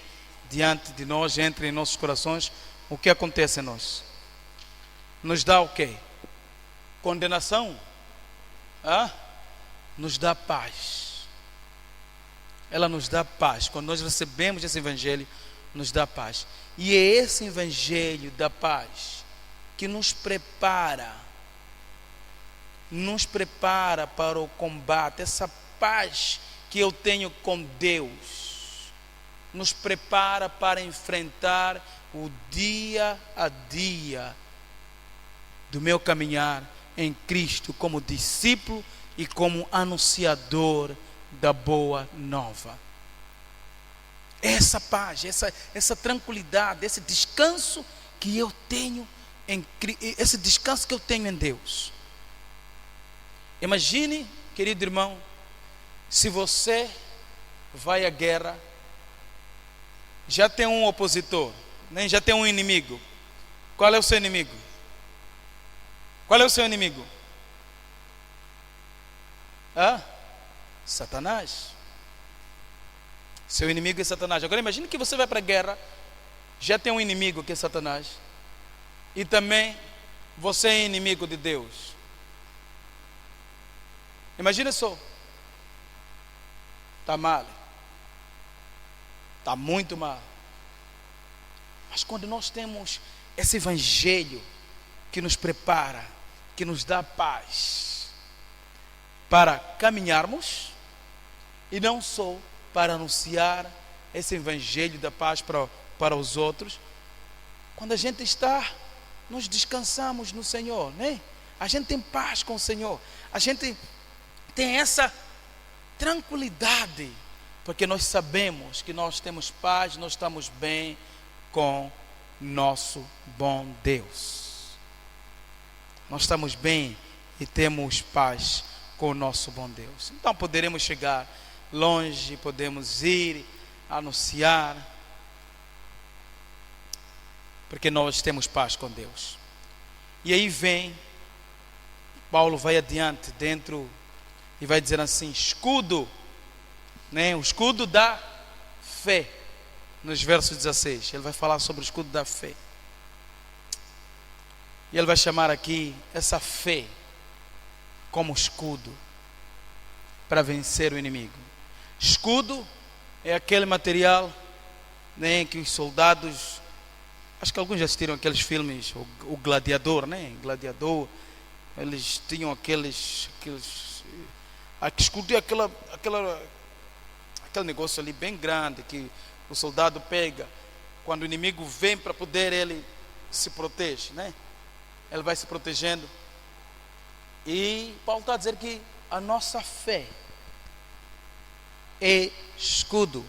diante de nós, entra em nossos corações. O que acontece em nós? Nos dá o quê? Condenação? Nos dá paz. Ela nos dá paz. Quando nós recebemos esse Evangelho, nos dá paz. E é esse Evangelho da paz que nos prepara para o combate. Essa paz que eu tenho com Deus nos prepara para enfrentar o dia a dia do meu caminhar em Cristo como discípulo e como anunciador da boa nova. Essa paz, essa tranquilidade, esse descanso que eu tenho esse descanso que eu tenho em Deus. Imagine, querido irmão, se você vai à guerra, já tem um opositor, né? Já tem um inimigo. Qual é o seu inimigo? Qual é o seu inimigo? Satanás. Seu inimigo é Satanás. Agora imagine que você vai para a guerra, já tem um inimigo que é Satanás, e também você é inimigo de Deus. Imagina só. Está mal. Está muito mal. Mas quando nós temos esse Evangelho que nos prepara, que nos dá paz para caminharmos, e não só para anunciar esse Evangelho da paz para os outros, quando a gente nós descansamos no Senhor, né? A gente tem paz com o Senhor, a gente tem essa tranquilidade, porque nós sabemos que nós temos paz, nós estamos bem com nosso bom Deus. Nós estamos bem e temos paz com o nosso bom Deus. Então poderemos chegar longe, podemos ir anunciar, porque nós temos paz com Deus. E aí Paulo vai adiante dentro e vai dizer assim, escudo, né? O escudo da fé, nos versos 16, ele vai falar sobre o escudo da fé. E ele vai chamar aqui essa fé como escudo para vencer o inimigo. Escudo é aquele material, né, que os soldados, acho que alguns já assistiram aqueles filmes, o Gladiador, né? Gladiador, eles tinham aqueles escudo é aquele negócio ali bem grande que o soldado pega quando o inimigo vem, para poder ele se protege, né? Ele vai se protegendo. E Paulo está a dizer que a nossa fé é escudo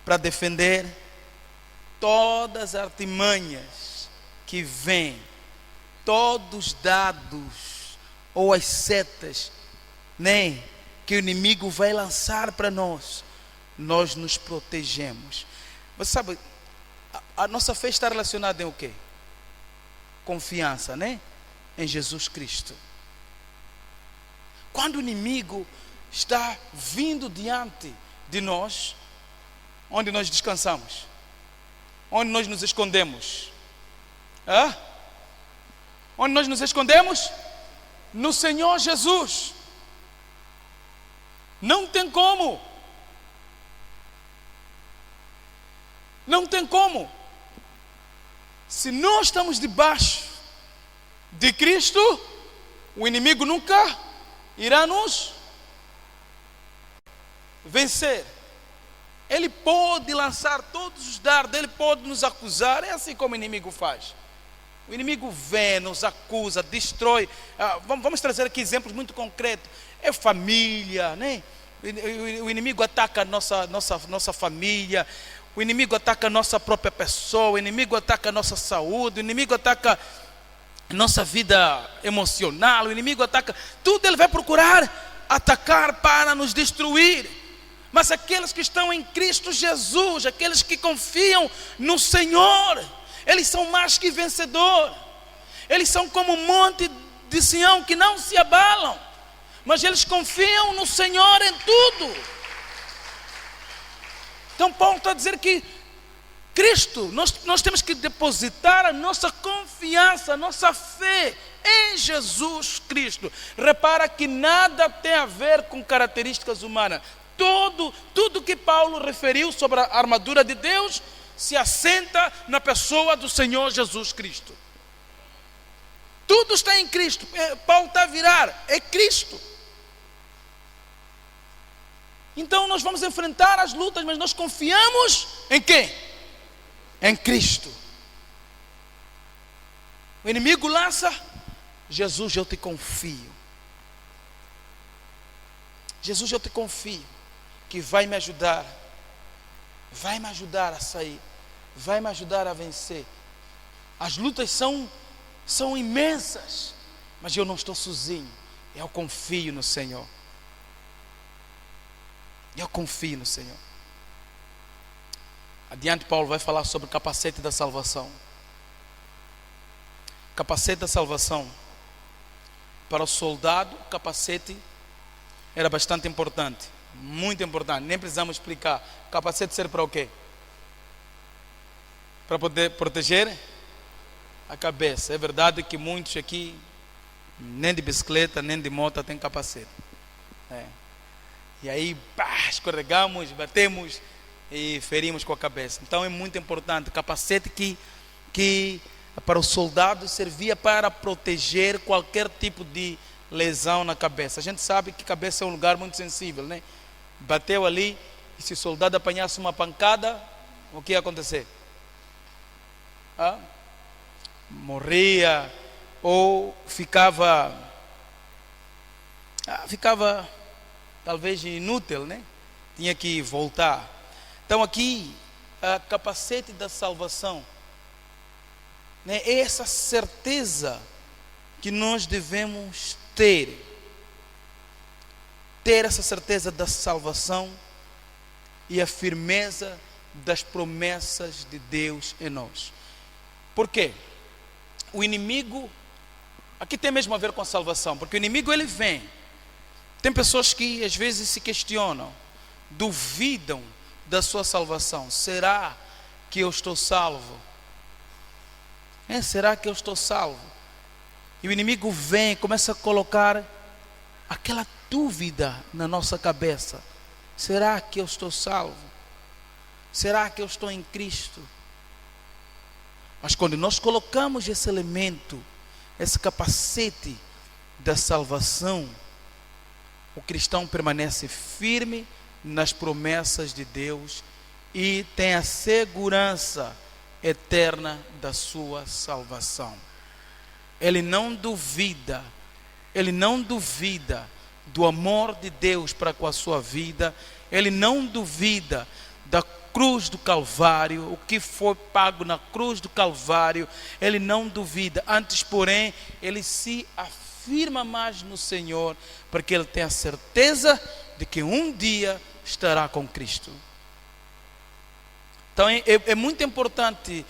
para defender todas as artimanhas que vêm, todos os dados ou as setas, né, que o inimigo vai lançar para nós, nós nos protegemos. Você sabe, a nossa fé está relacionada em o quê? Confiança, né? Em Jesus Cristo. Quando o inimigo está vindo diante de nós, onde nós descansamos? Onde nós nos escondemos? Onde nós nos escondemos? No Senhor Jesus. Não tem como. Não tem como. Se nós estamos debaixo de Cristo, o inimigo nunca irá nos vencer. Ele pode lançar todos os dardos, ele pode nos acusar. É assim como o inimigo faz. O inimigo vem, nos acusa, destrói. Vamos trazer aqui exemplos muito concretos. É família, né? O inimigo ataca a nossa família. O inimigo ataca a nossa própria pessoa. O inimigo ataca a nossa saúde. O inimigo ataca a nossa vida emocional. O inimigo ataca. Tudo ele vai procurar atacar para nos destruir. Mas aqueles que estão em Cristo Jesus, aqueles que confiam no Senhor, eles são mais que vencedores. Eles são como um monte de Sião que não se abalam, mas eles confiam no Senhor em tudo. Então Paulo está a dizer que Cristo, nós temos que depositar a nossa confiança, a nossa fé em Jesus Cristo. Repara que nada tem a ver com características humanas. Tudo que Paulo referiu sobre a armadura de Deus se assenta na pessoa do Senhor Jesus Cristo. Tudo está em Cristo. Paulo está a virar, é Cristo. Então nós vamos enfrentar as lutas, mas nós confiamos em quem? Em Cristo. O inimigo lança, Jesus, eu te confio. Jesus, eu te confio que vai me ajudar a sair, vai me ajudar a vencer. As lutas são imensas, mas eu não estou sozinho. Eu confio no Senhor. Eu confio no Senhor. Adiante Paulo vai falar sobre o capacete da salvação. Capacete da salvação. Para o soldado, o capacete era bastante importante. Muito importante. Nem precisamos explicar. O capacete serve para o quê? Para poder proteger a cabeça. É verdade que muitos aqui, nem de bicicleta, nem de moto, tem capacete. E aí, escorregamos, batemos e ferimos com a cabeça. Então é muito importante. Capacete que para o soldado servia para proteger qualquer tipo de lesão na cabeça. A gente sabe que a cabeça é um lugar muito sensível, né? Bateu ali, e se o soldado apanhasse uma pancada, o que ia acontecer? Morria ou ficava talvez inútil, né? Tinha que voltar. Então aqui, a capacete da salvação, né? É essa certeza que nós devemos ter essa certeza da salvação e a firmeza das promessas de Deus em nós. Por quê? O inimigo, aqui tem mesmo a ver com a salvação, porque o inimigo ele vem. Tem pessoas que às vezes se questionam, duvidam da sua salvação. Será que eu estou salvo? Será que eu estou salvo? E o inimigo vem, começa a colocar aquela dúvida na nossa cabeça. Será que eu estou salvo? Será que eu estou em Cristo? Mas quando nós colocamos esse elemento, esse capacete da salvação, o cristão permanece firme nas promessas de Deus e tem a segurança eterna da sua salvação. Ele não duvida do amor de Deus para com a sua vida. Ele não duvida da cruz do Calvário, o que foi pago na cruz do Calvário, ele não duvida, antes, porém, ele se afirma mais no Senhor, porque ele tem a certeza de que um dia estará com Cristo. Então é muito importante,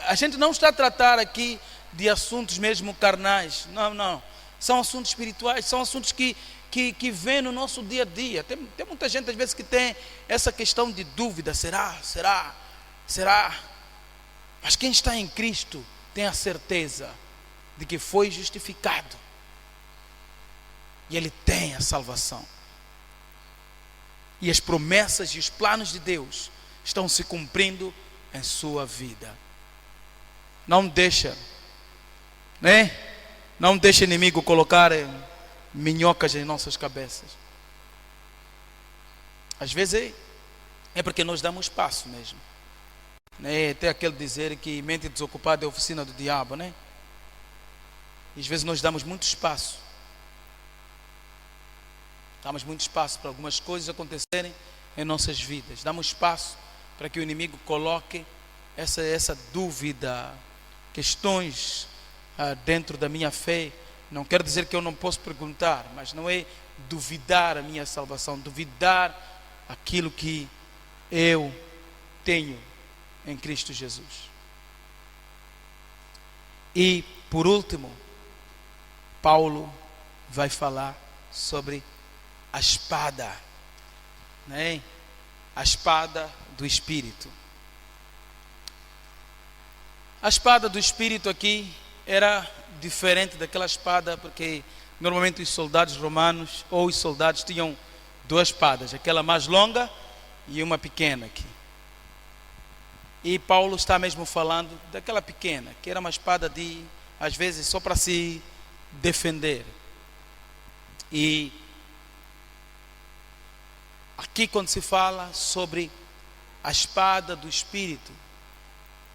a gente não está a tratar aqui de assuntos mesmo carnais, não, são assuntos espirituais, são assuntos que vêm no nosso dia a dia. Tem muita gente às vezes que tem essa questão de dúvida, será? Mas quem está em Cristo tem a certeza de que foi justificado, e ele tem a salvação, e as promessas e os planos de Deus estão se cumprindo em sua vida. Não deixa, não deixa o inimigo colocar minhocas em nossas cabeças. Às vezes é porque nós damos espaço mesmo, tem aquele dizer que mente desocupada é a oficina do diabo, E às vezes nós damos muito espaço para algumas coisas acontecerem em nossas vidas. Damos espaço para que o inimigo coloque essa dúvida, questões dentro da minha fé. Não quero dizer que eu não posso perguntar, mas não é duvidar a minha salvação, duvidar aquilo que eu tenho em Cristo Jesus. E por último, Paulo vai falar sobre a espada, a espada do Espírito. A espada do Espírito aqui era diferente daquela espada, porque normalmente os soldados romanos ou os soldados tinham duas espadas, aquela mais longa e uma pequena aqui. E Paulo está mesmo falando daquela pequena, que era uma espada às vezes só para se defender. E aqui quando se fala sobre a espada do Espírito,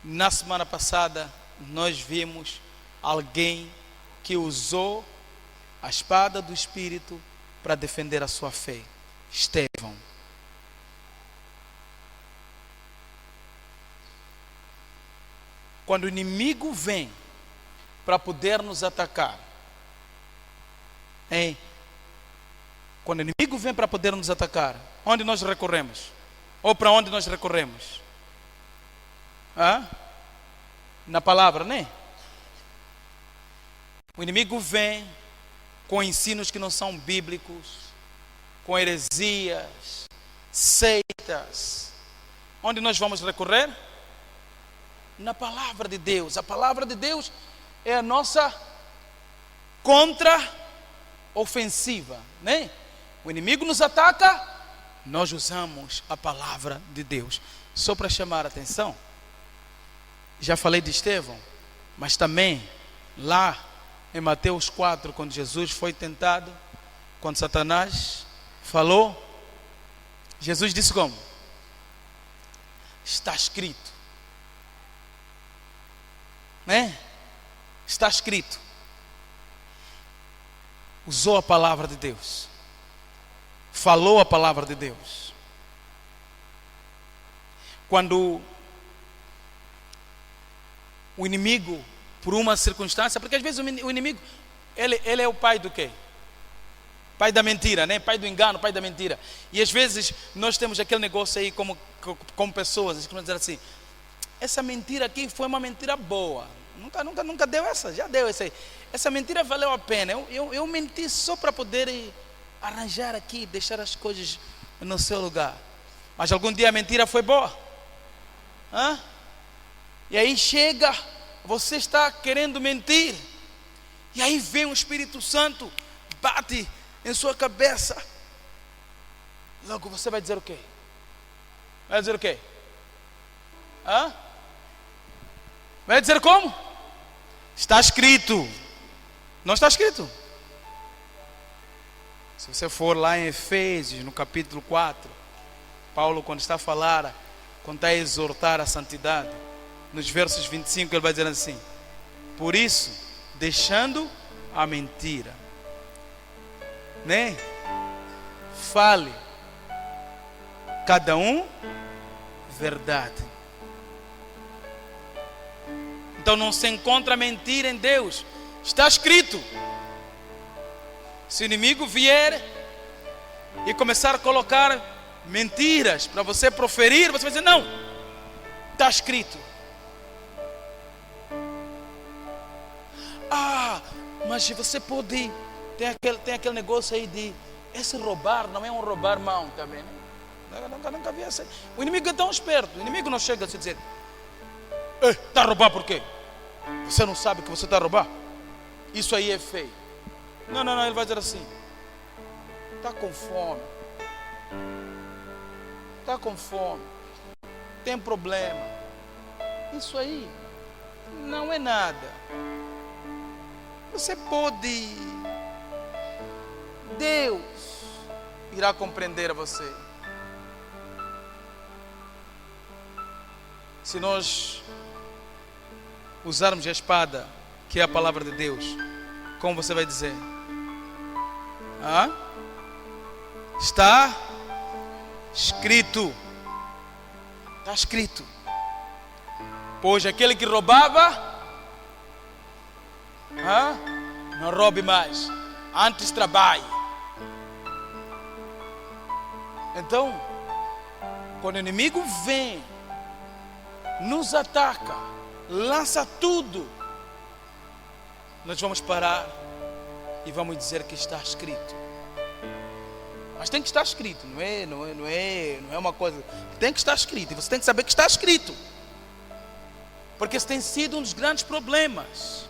na semana passada nós vimos alguém que usou a espada do Espírito para defender a sua fé, Estevão. Quando o inimigo vem para poder nos atacar, quando o inimigo vem para poder nos atacar, onde nós recorremos? Ou para onde nós recorremos? Na palavra, O inimigo vem com ensinos que não são bíblicos, com heresias, seitas. Onde nós vamos recorrer? Na palavra de Deus. A palavra de Deus é a nossa contra-ofensiva, O inimigo nos ataca, nós usamos a palavra de Deus. Só para chamar a atenção, já falei de Estevão, mas também lá em Mateus 4, quando Jesus foi tentado, quando Satanás falou, Jesus disse como? Está escrito. Está escrito. Usou a palavra de Deus. Falou a palavra de Deus. Quando o inimigo, por uma circunstância, porque às vezes o inimigo, ele é o pai do quê? Pai da mentira, Pai do engano, pai da mentira. E às vezes nós temos aquele negócio aí como pessoas que vão dizer assim, essa mentira aqui foi uma mentira boa. Nunca deu essa, já deu essa aí. Essa mentira valeu a pena. Eu menti só para poder arranjar aqui, deixar as coisas no seu lugar. Mas algum dia a mentira foi boa? E aí chega, você está querendo mentir, e aí vem o Espírito Santo, bate em sua cabeça. Logo você vai dizer o quê? Vai dizer o quê? Vai dizer como? Está escrito. Não está escrito. Se você for lá em Efésios, no capítulo 4, Paulo, quando está a falar, quando está a exortar a santidade, nos versos 25 ele vai dizer assim: por isso, deixando a mentira, fale cada um verdade. Então não se encontra mentira em Deus. Está escrito. Se o inimigo vier e começar a colocar mentiras para você proferir, você vai dizer: não, está escrito. Ah, mas você pode, tem aquele negócio aí de, esse roubar não é um roubar mão, está vendo? Nunca vi assim. O inimigo é tão esperto, o inimigo não chega a se dizer: está a roubar por quê? Você não sabe que você está a roubar? Isso aí é feio. Não, ele vai dizer assim: está com fome. Está com fome. Tem problema. Isso aí não é nada. Você pode. Deus irá compreender a você. Se nós usarmos a espada, que é a palavra de Deus, como você vai dizer? Está escrito. Está escrito. Pois aquele que roubava, não roube mais, antes trabalhe. Então, quando o inimigo vem, nos ataca, lança tudo, nós vamos parar e vamos dizer que está escrito. Mas tem que estar escrito, não é uma coisa, tem que estar escrito, e você tem que saber que está escrito, porque esse tem sido um dos grandes problemas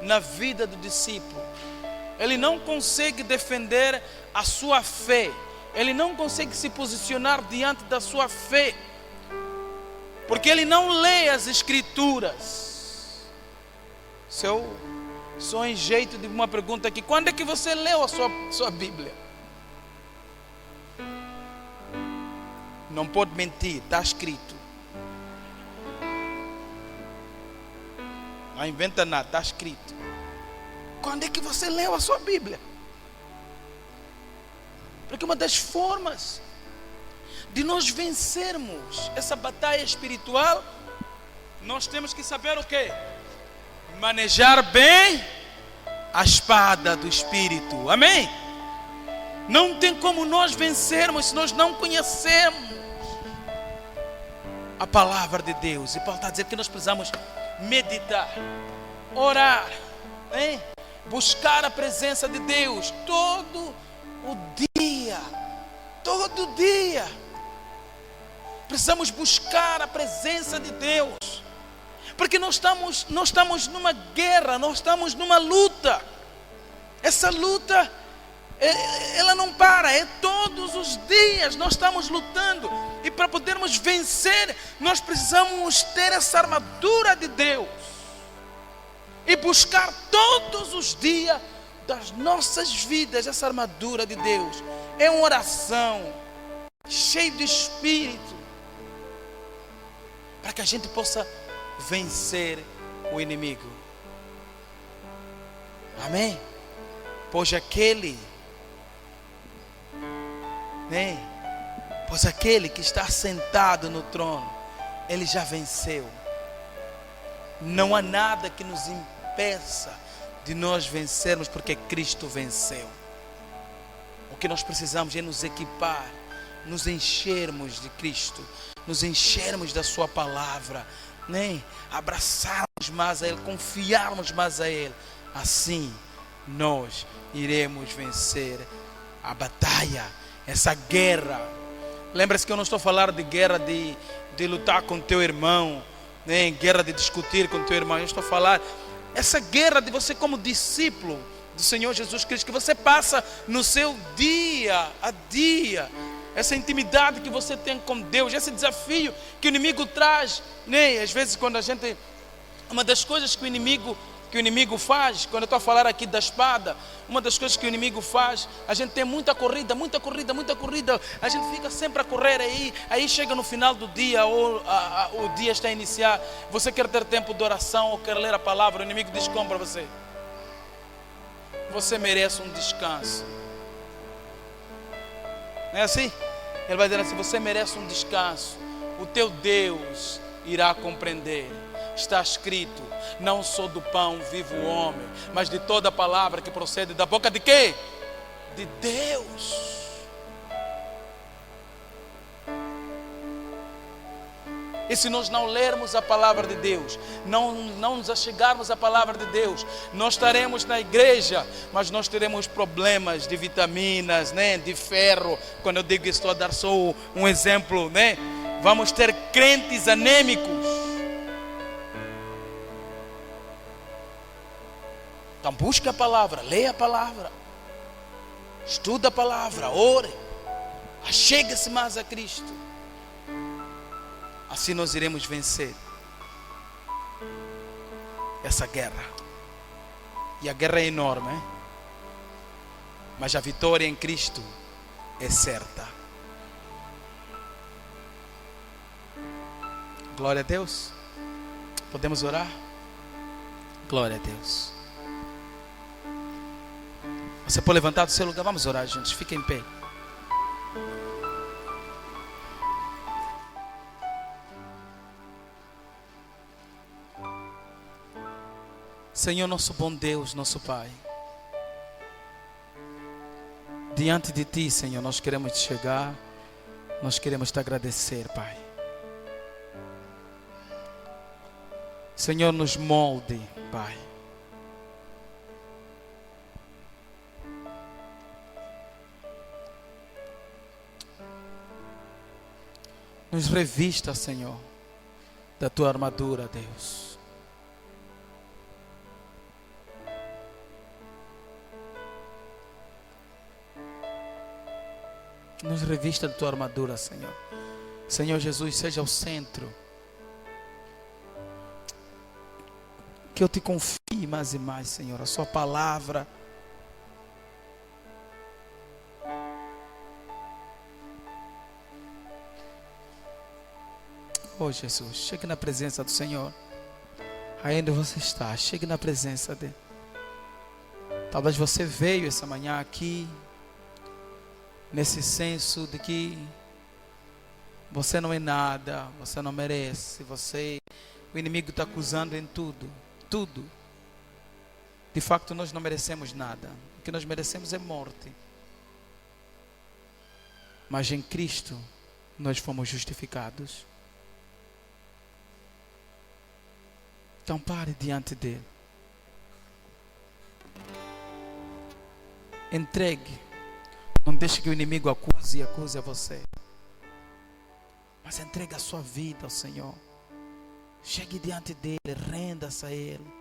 na vida do discípulo. Ele não consegue defender a sua fé, ele não consegue se posicionar diante da sua fé, porque ele não lê as Escrituras. Só em jeito de uma pergunta aqui: quando é que você leu a sua Bíblia? Não pode mentir, está escrito. Não inventa nada, está escrito. Quando é que você leu a sua Bíblia? Porque uma das formas de nós vencermos essa batalha espiritual, nós temos que saber o quê? Manejar bem a espada do Espírito. Amém? Não tem como nós vencermos se nós não conhecermos a palavra de Deus. E Paulo está dizendo que nós precisamos meditar, orar, buscar a presença de Deus todo o dia. Todo dia precisamos buscar a presença de Deus, porque nós estamos numa guerra, nós estamos numa luta. Essa luta, ela não para, é todos os dias nós estamos lutando. E para podermos vencer, nós precisamos ter essa armadura de Deus e buscar todos os dias das nossas vidas essa armadura de Deus. É uma oração cheia de Espírito, para que a gente possa vencer o inimigo. Amém? Pois aquele que está sentado no trono, ele já venceu. Não há nada que nos impeça de nós vencermos, porque Cristo venceu. O que nós precisamos é nos equipar, nos enchermos de Cristo, nos enchermos da sua palavra, abraçarmos mais a Ele, confiarmos mais a Ele. Assim nós iremos vencer a batalha, essa guerra. Lembra-se que eu não estou falando de guerra de lutar com teu irmão, guerra de discutir com teu irmão. Eu estou falando essa guerra de você, como discípulo do Senhor Jesus Cristo, que você passa no seu dia a dia, essa intimidade que você tem com Deus, esse desafio que o inimigo traz, às vezes quando a gente, uma das coisas que o inimigo faz, quando eu estou a falar aqui da espada, uma das coisas que o inimigo faz, a gente tem muita corrida, a gente fica sempre a correr aí chega no final do dia, ou o dia está a iniciar, você quer ter tempo de oração, ou quer ler a palavra, o inimigo diz como para você: você merece um descanso. Não é assim? Ele vai dizer assim: você merece um descanso. O teu Deus irá compreender. Está escrito: não só do pão vive o homem, mas de toda palavra que procede da boca de quê? De Deus. E se nós não lermos a palavra de Deus, não nos achegarmos à palavra de Deus, nós estaremos na igreja, mas nós teremos problemas de vitaminas, né, de ferro. Quando eu digo isso, estou a dar só um exemplo, né? Vamos ter crentes anêmicos. Então busque a palavra, leia a palavra, estuda a palavra, ore, achegue-se mais a Cristo. Assim nós iremos vencer essa guerra. E a guerra é enorme, hein? Mas a vitória em Cristo é certa. Glória a Deus. Podemos orar? Glória a Deus. Você pode levantar do seu lugar? Vamos orar juntos. Fique em pé. Senhor, nosso bom Deus, nosso Pai, diante de Ti, Senhor, nós queremos chegar, nós queremos Te agradecer, Pai. Senhor, nos molde, Pai. Nos revista, Senhor, da Tua armadura, Deus. Nos revista da Tua armadura, Senhor. Senhor Jesus, seja o centro. Que eu Te confie mais e mais, Senhor, a Sua palavra. Oh Jesus, chegue na presença do Senhor. Ainda você está, chegue na presença dele. Talvez você veio essa manhã aqui nesse senso de que você não é nada, você não merece, o inimigo está acusando em tudo. De facto, nós não merecemos nada. O que nós merecemos é morte. Mas em Cristo nós fomos justificados. Então pare diante dele. Entregue. Não deixe que o inimigo acuse a você. Mas entregue a sua vida ao Senhor. Chegue diante dele, renda-se a ele.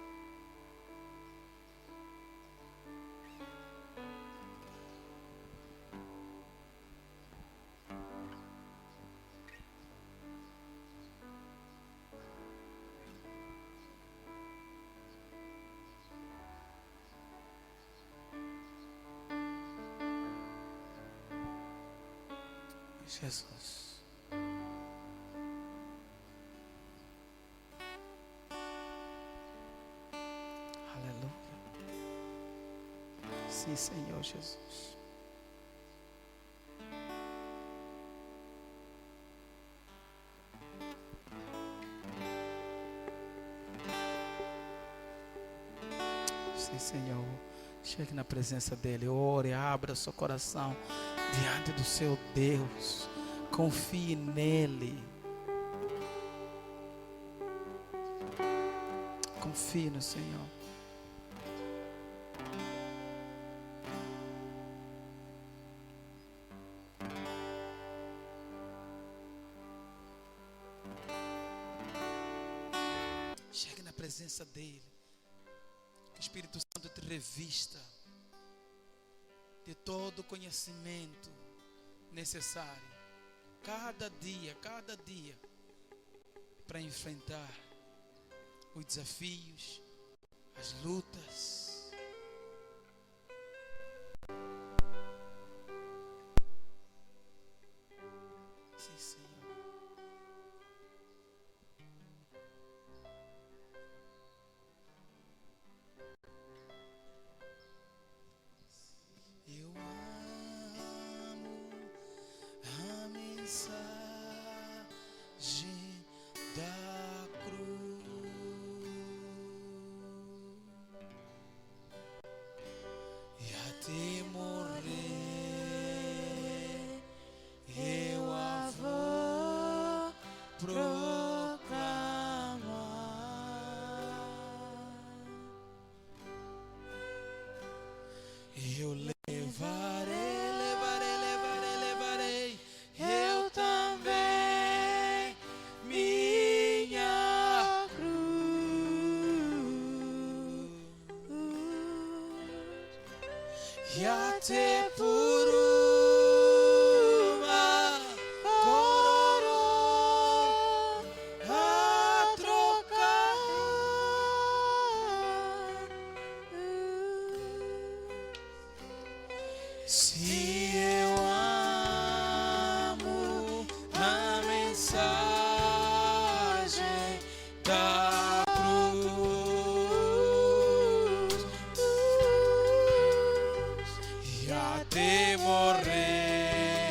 Jesus. Aleluia. Sim, Senhor Jesus. Sim, Senhor. Chegue na presença dele. Ore, abra seu coração diante do seu Deus. Confie nele. Confie no Senhor. Chegue na presença dele. Que o Espírito Santo te revista de todo o conhecimento necessário, cada dia, para enfrentar os desafios, as lutas. Sim, Senhor. Eu amo e até por uma
coroa
a trocar. Se eu amo a mensagem da cruz e até morrer,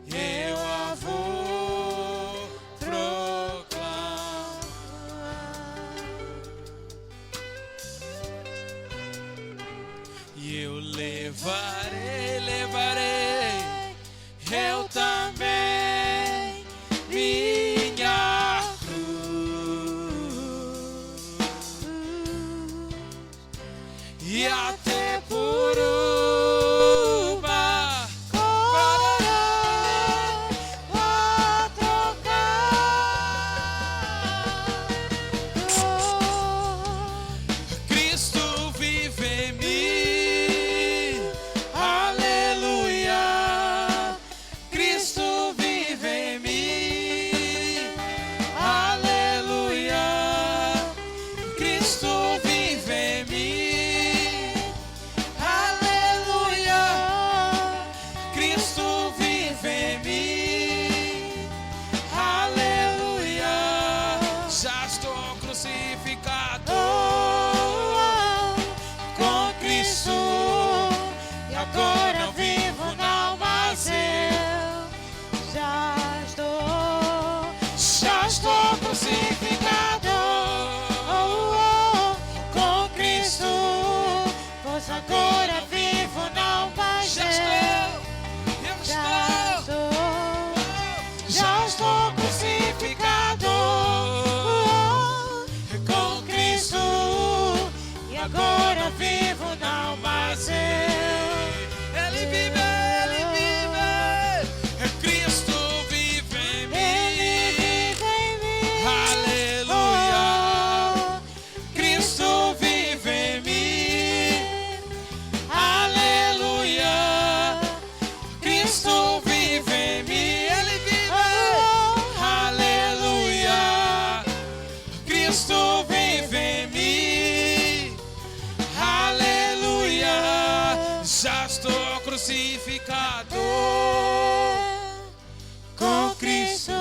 eu a vou proclamar. E eu levarei, eu também minha cruz e até por uma coroa
a trocar.
Cristo vive em mim, aleluia. Cristo vive em mim, aleluia. Cristo vive em mim, aleluia. Cristo vive em mim, aleluia. Já estou crucificado com Cristo e agora vivo não mais eu. Já estou crucificado com Cristo,
Pois agora vivo não mais
já
eu.
estou crucificado com Cristo
E
agora vivo não mais eu. Ele vive, Cristo vive em mim, aleluia. Cristo vive em mim, aleluia. Cristo vive em mim, Ele vive, aleluia. Cristo vive em mim, aleluia. Já estou crucificado com Cristo.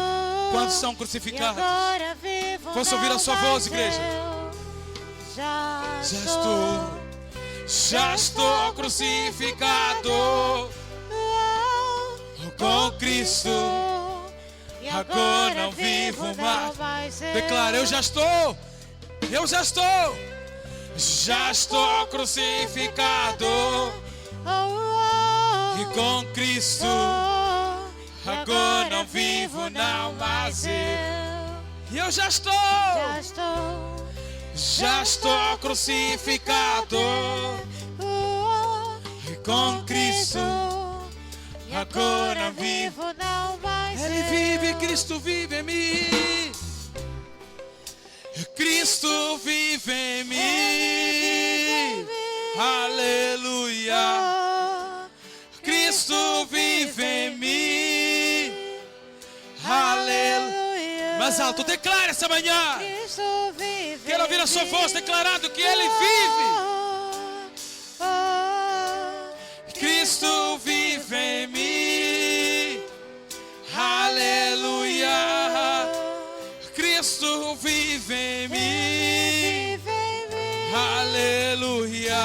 Quantos são crucificados? Posso ouvir a sua voz, igreja? Já estou crucificado com Cristo. Agora não vivo mais. Declara, eu já estou crucificado e com Cristo. Agora não vivo não mais eu. E eu já estou crucificado e com Cristo. Agora vivo.
não mais
Ele vive, Cristo vive em mim. Cristo vive em mim, aleluia. Cristo vive em mim, aleluia. Mais alto, declara essa manhã. Quero ouvir a sua voz declarando que Ele vive. Cristo vive em mim, aleluia. Cristo vive em mim, aleluia.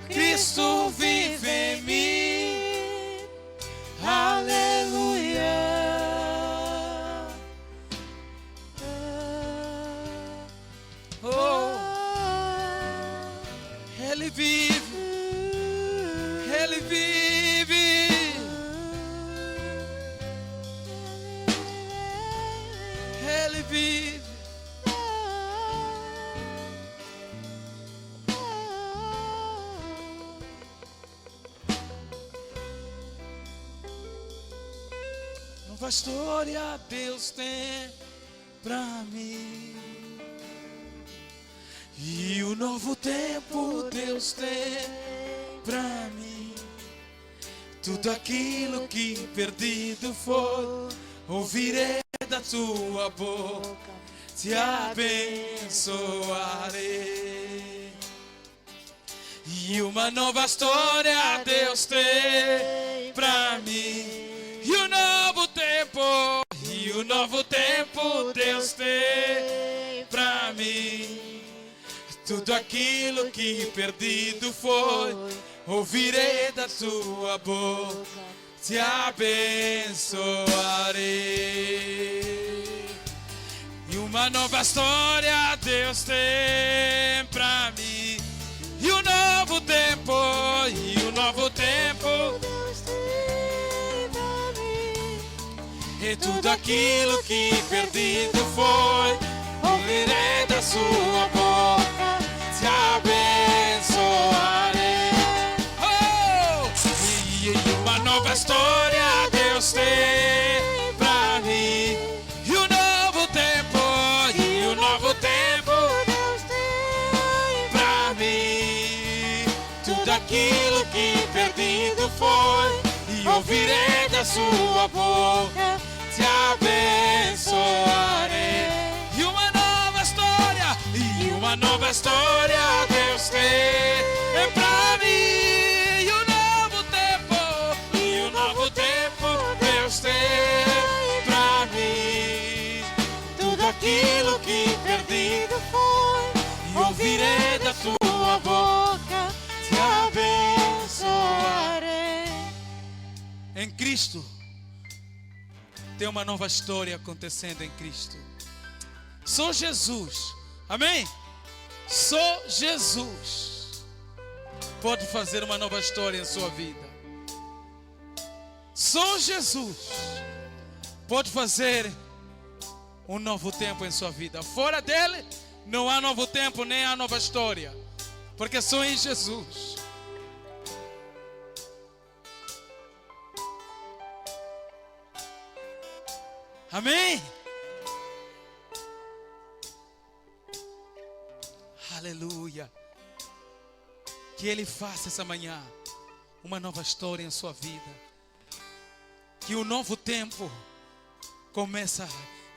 Cristo vive em mim, aleluia. Oh, Ele vive, Ele vive. Ele vive. Nova história Deus tem pra mim. E o novo tempo Deus tem pra mim. Tudo aquilo que perdido foi, ouvirei da tua boca, te abençoarei. E uma nova história Deus tem pra mim. E o novo tempo Deus tem pra mim. Tudo aquilo que perdido foi, ouvirei da tua boca, te abençoarei. E uma nova história Deus tem pra mim. E o novo tempo
Deus tem pra mim.
e tudo aquilo que perdido foi, ouvirei da sua boca, te abençoarei. Oh! E uma nova história Deus tem pra mim. E o novo tempo
Deus tem
pra mim. Tudo aquilo que perdido foi, e ouvirei da sua boca, te abençoarei. E uma nova história Deus tem pra mim. E o novo tempo Deus tem pra mim. Tudo aquilo que perdido foi, e ouvirei da tua boca, te abençoarei. Em Cristo tem uma nova história acontecendo em Cristo. Só Jesus, amém? Só Jesus pode fazer uma nova história em sua vida. Só Jesus pode fazer um novo tempo em sua vida. Fora dele não há novo tempo, nem há nova história, porque só em Jesus. Amém? Aleluia. Que Ele faça essa manhã uma nova história em sua vida. Que o novo tempo começa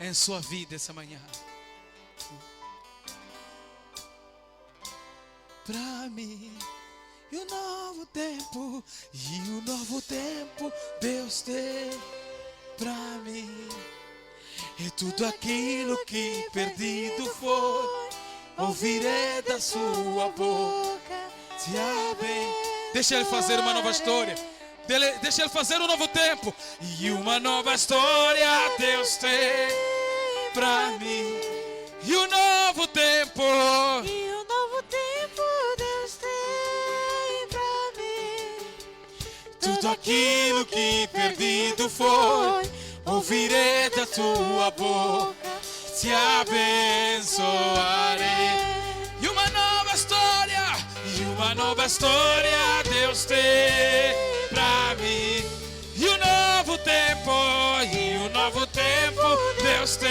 em sua vida essa manhã. Pra mim, e o novo tempo Deus tem pra mim. E tudo aquilo que perdido foi, ouvirei da sua boca, te abençoarei. Deixa Ele fazer uma nova história. Deixa Ele fazer um novo tempo. E uma nova história Deus tem pra mim. E o novo tempo
Deus tem pra mim.
tudo aquilo que perdido foi, ouvirei da tua boca, te abençoarei. E uma nova história Deus tem pra mim. E o novo tempo Deus tem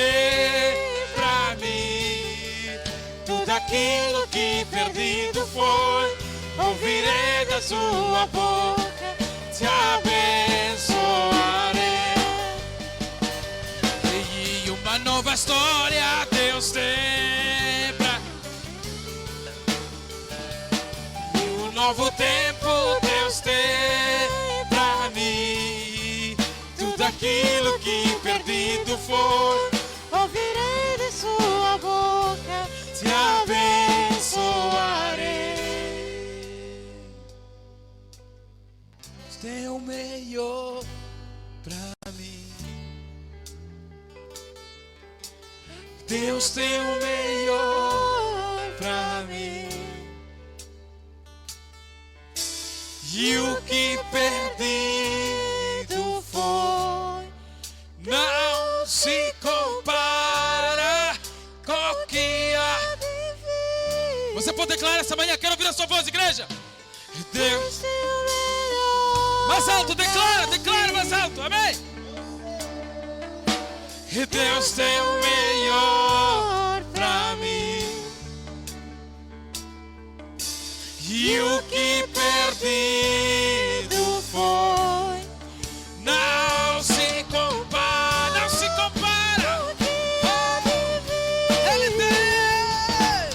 pra mim. Tudo aquilo que perdido foi, ouvirei da sua boca, te abençoarei. E uma nova história Deus tem pra mim. Um novo tempo Deus tem pra mim. Tudo aquilo que perdido foi,
ouvirei de sua boca,
te abençoarei. Deus tem o melhor pra mim. Deus tem o melhor pra mim. E o que perdido foi, não se compara com o que há. Você pode declarar essa manhã? Quero ouvir a sua voz, igreja. Deus, mais alto, declara mais alto, amém? E Deus tem o melhor pra mim. E o que perdido foi, não se compara, não se compara. Ele tem,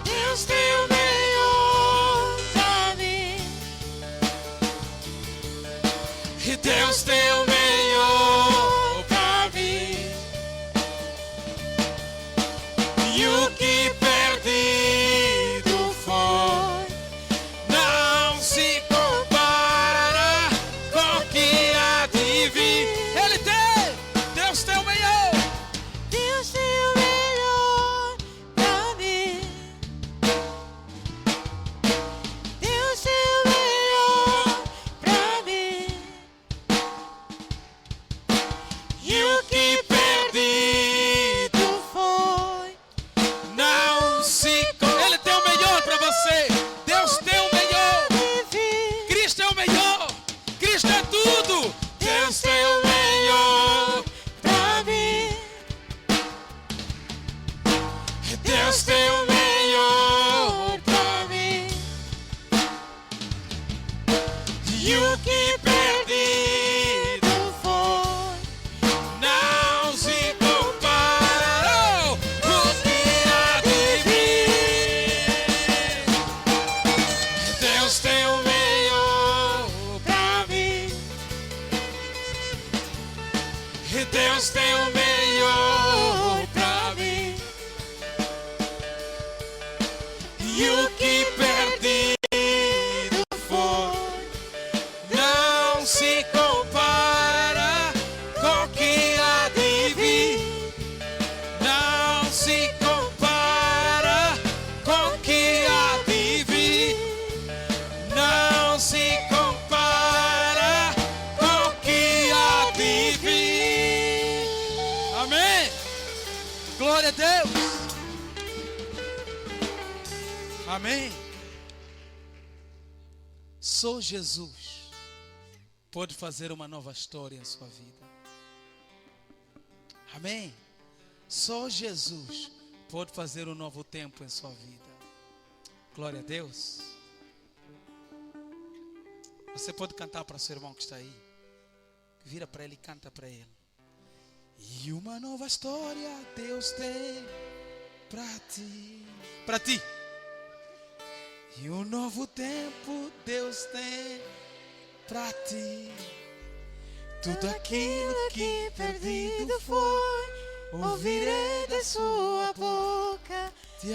Deus tem o melhor pra mim.
e Deus tem o melhor pra mim. E o que perdido foi, não se compara com o que há de vir. Ele tem, Deus tem o melhor.
Deus tem o melhor pra mim. Deus tem o melhor pra mim.
E o que perdido
Foi.
não se compara. Ele tem o melhor para você. Deus tem o melhor.
Vivi.
Cristo é o melhor. Cristo é tudo. Deus tem o melhor
Pra mim.
Deus tem o melhor
Pra mim.
e o que perdido
Foi.
não se compara com o que há de vir. Deus tem o melhor pra mim. E Deus tem o melhor pra mim. E o que perdido foi, não se compara com o que há de vir. Não se compara com o que há de vir. Não se compara com o que há de vir. Amém. Glória a Deus. Amém. Só Jesus pode fazer uma nova história em sua vida. Amém. Só Jesus pode fazer um novo tempo em sua vida. Glória a Deus. Você pode cantar para seu irmão que está aí. Vira para ele e canta para ele. E uma nova história Deus tem para ti. Para ti. E um novo tempo Deus tem para ti. Tudo aquilo que perdido foi, ouvirei da sua boca, te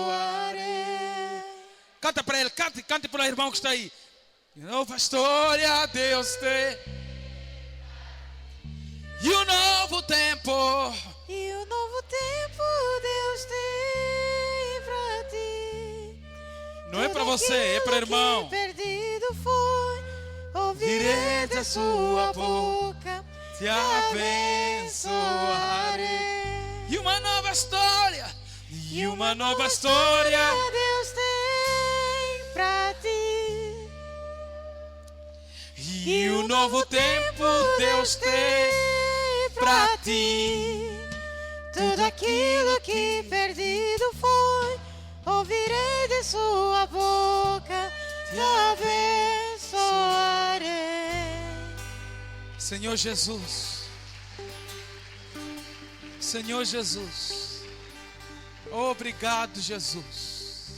abençoarei. Canta para ele, cante para o irmão que está aí. E nova história Deus tem. E um novo tempo.
E o novo tempo Deus tem pra ti.
Não é para você, é para o irmão.
Que perdido foi, ouvirei da sua boca,
Te abençoarei. E uma nova história. E uma nova história.
Deus tem pra ti.
E um novo tempo Deus tem pra ti.
Tudo aquilo que perdido foi, ouvirei de sua boca, te abençoarei.
Senhor Jesus. Senhor Jesus. Obrigado, Jesus.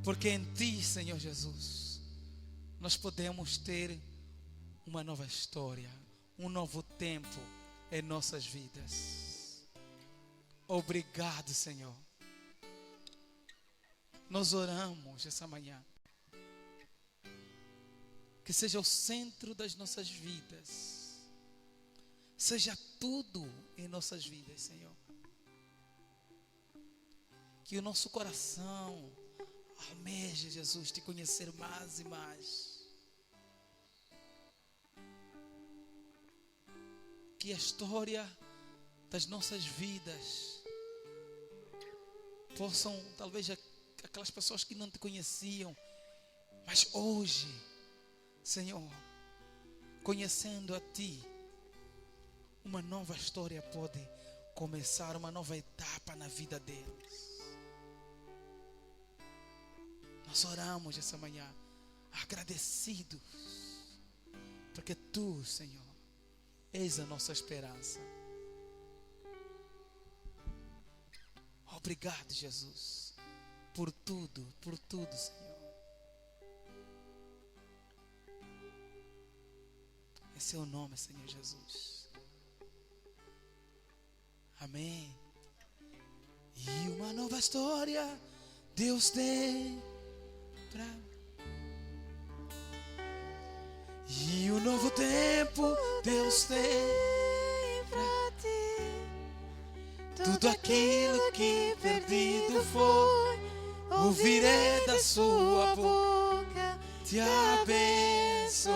Porque em ti, Senhor Jesus, nós podemos ter uma nova história, um novo tempo em nossas vidas. Obrigado, Senhor. Nós oramos essa manhã. Que seja o centro das nossas vidas. Seja tudo em nossas vidas, Senhor. Que o nosso coração almeje, Jesus, te conhecer mais e mais. Que a história das nossas vidas possam, talvez aquelas pessoas que não te conheciam, mas hoje, Senhor, conhecendo a ti, uma nova história pode começar, uma nova etapa na vida deles. Nós oramos essa manhã agradecidos, porque Tu, Senhor, és a nossa esperança. Obrigado, Jesus, por tudo, Senhor. Em Seu nome, Senhor Jesus. Amém. E uma nova história Deus tem pra mim. E um novo tempo Deus tem
pra ti.
tudo aquilo que perdido foi, ouvirei da sua boca, te abençoarei.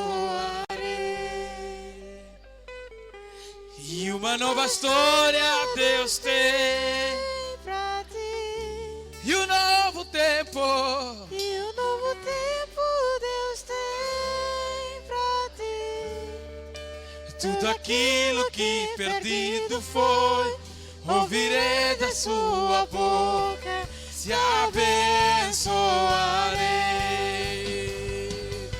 E uma nova história Deus tem
pra ti.
e um novo tempo.
E um novo tempo Deus tem pra ti.
Tudo aquilo que perdido foi, ouvirei da sua boca, te abençoarei.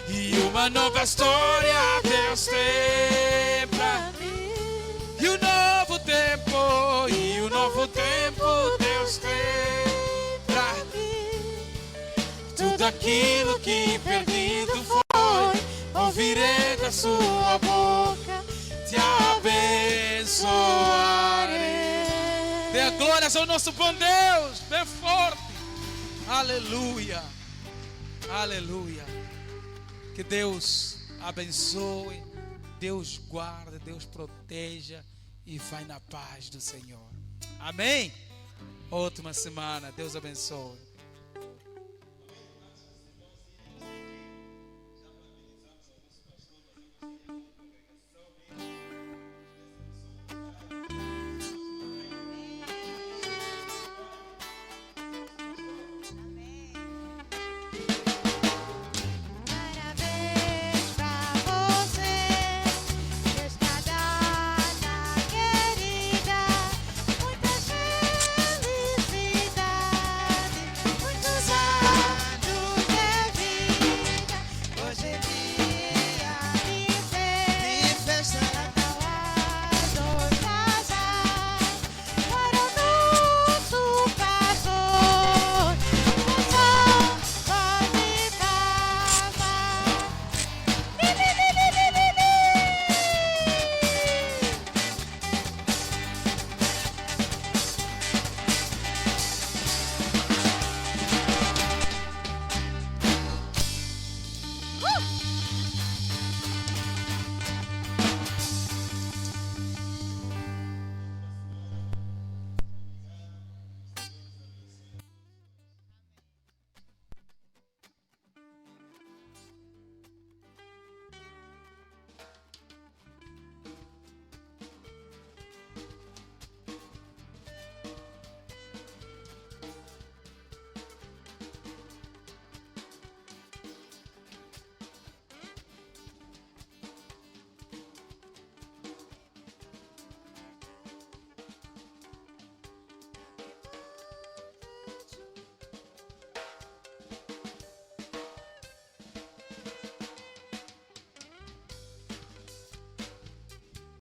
E uma nova história Deus tem pra mim. E um novo tempo, e um novo tempo Deus tem pra mim. Tudo aquilo que perdido foi, ouvirei da sua boca, te abençoarei. Dê glórias ao nosso bom Deus, bem forte. Aleluia, aleluia. Que Deus abençoe, Deus guarde, Deus proteja e vai na paz do Senhor. Amém? Ótima semana, Deus abençoe.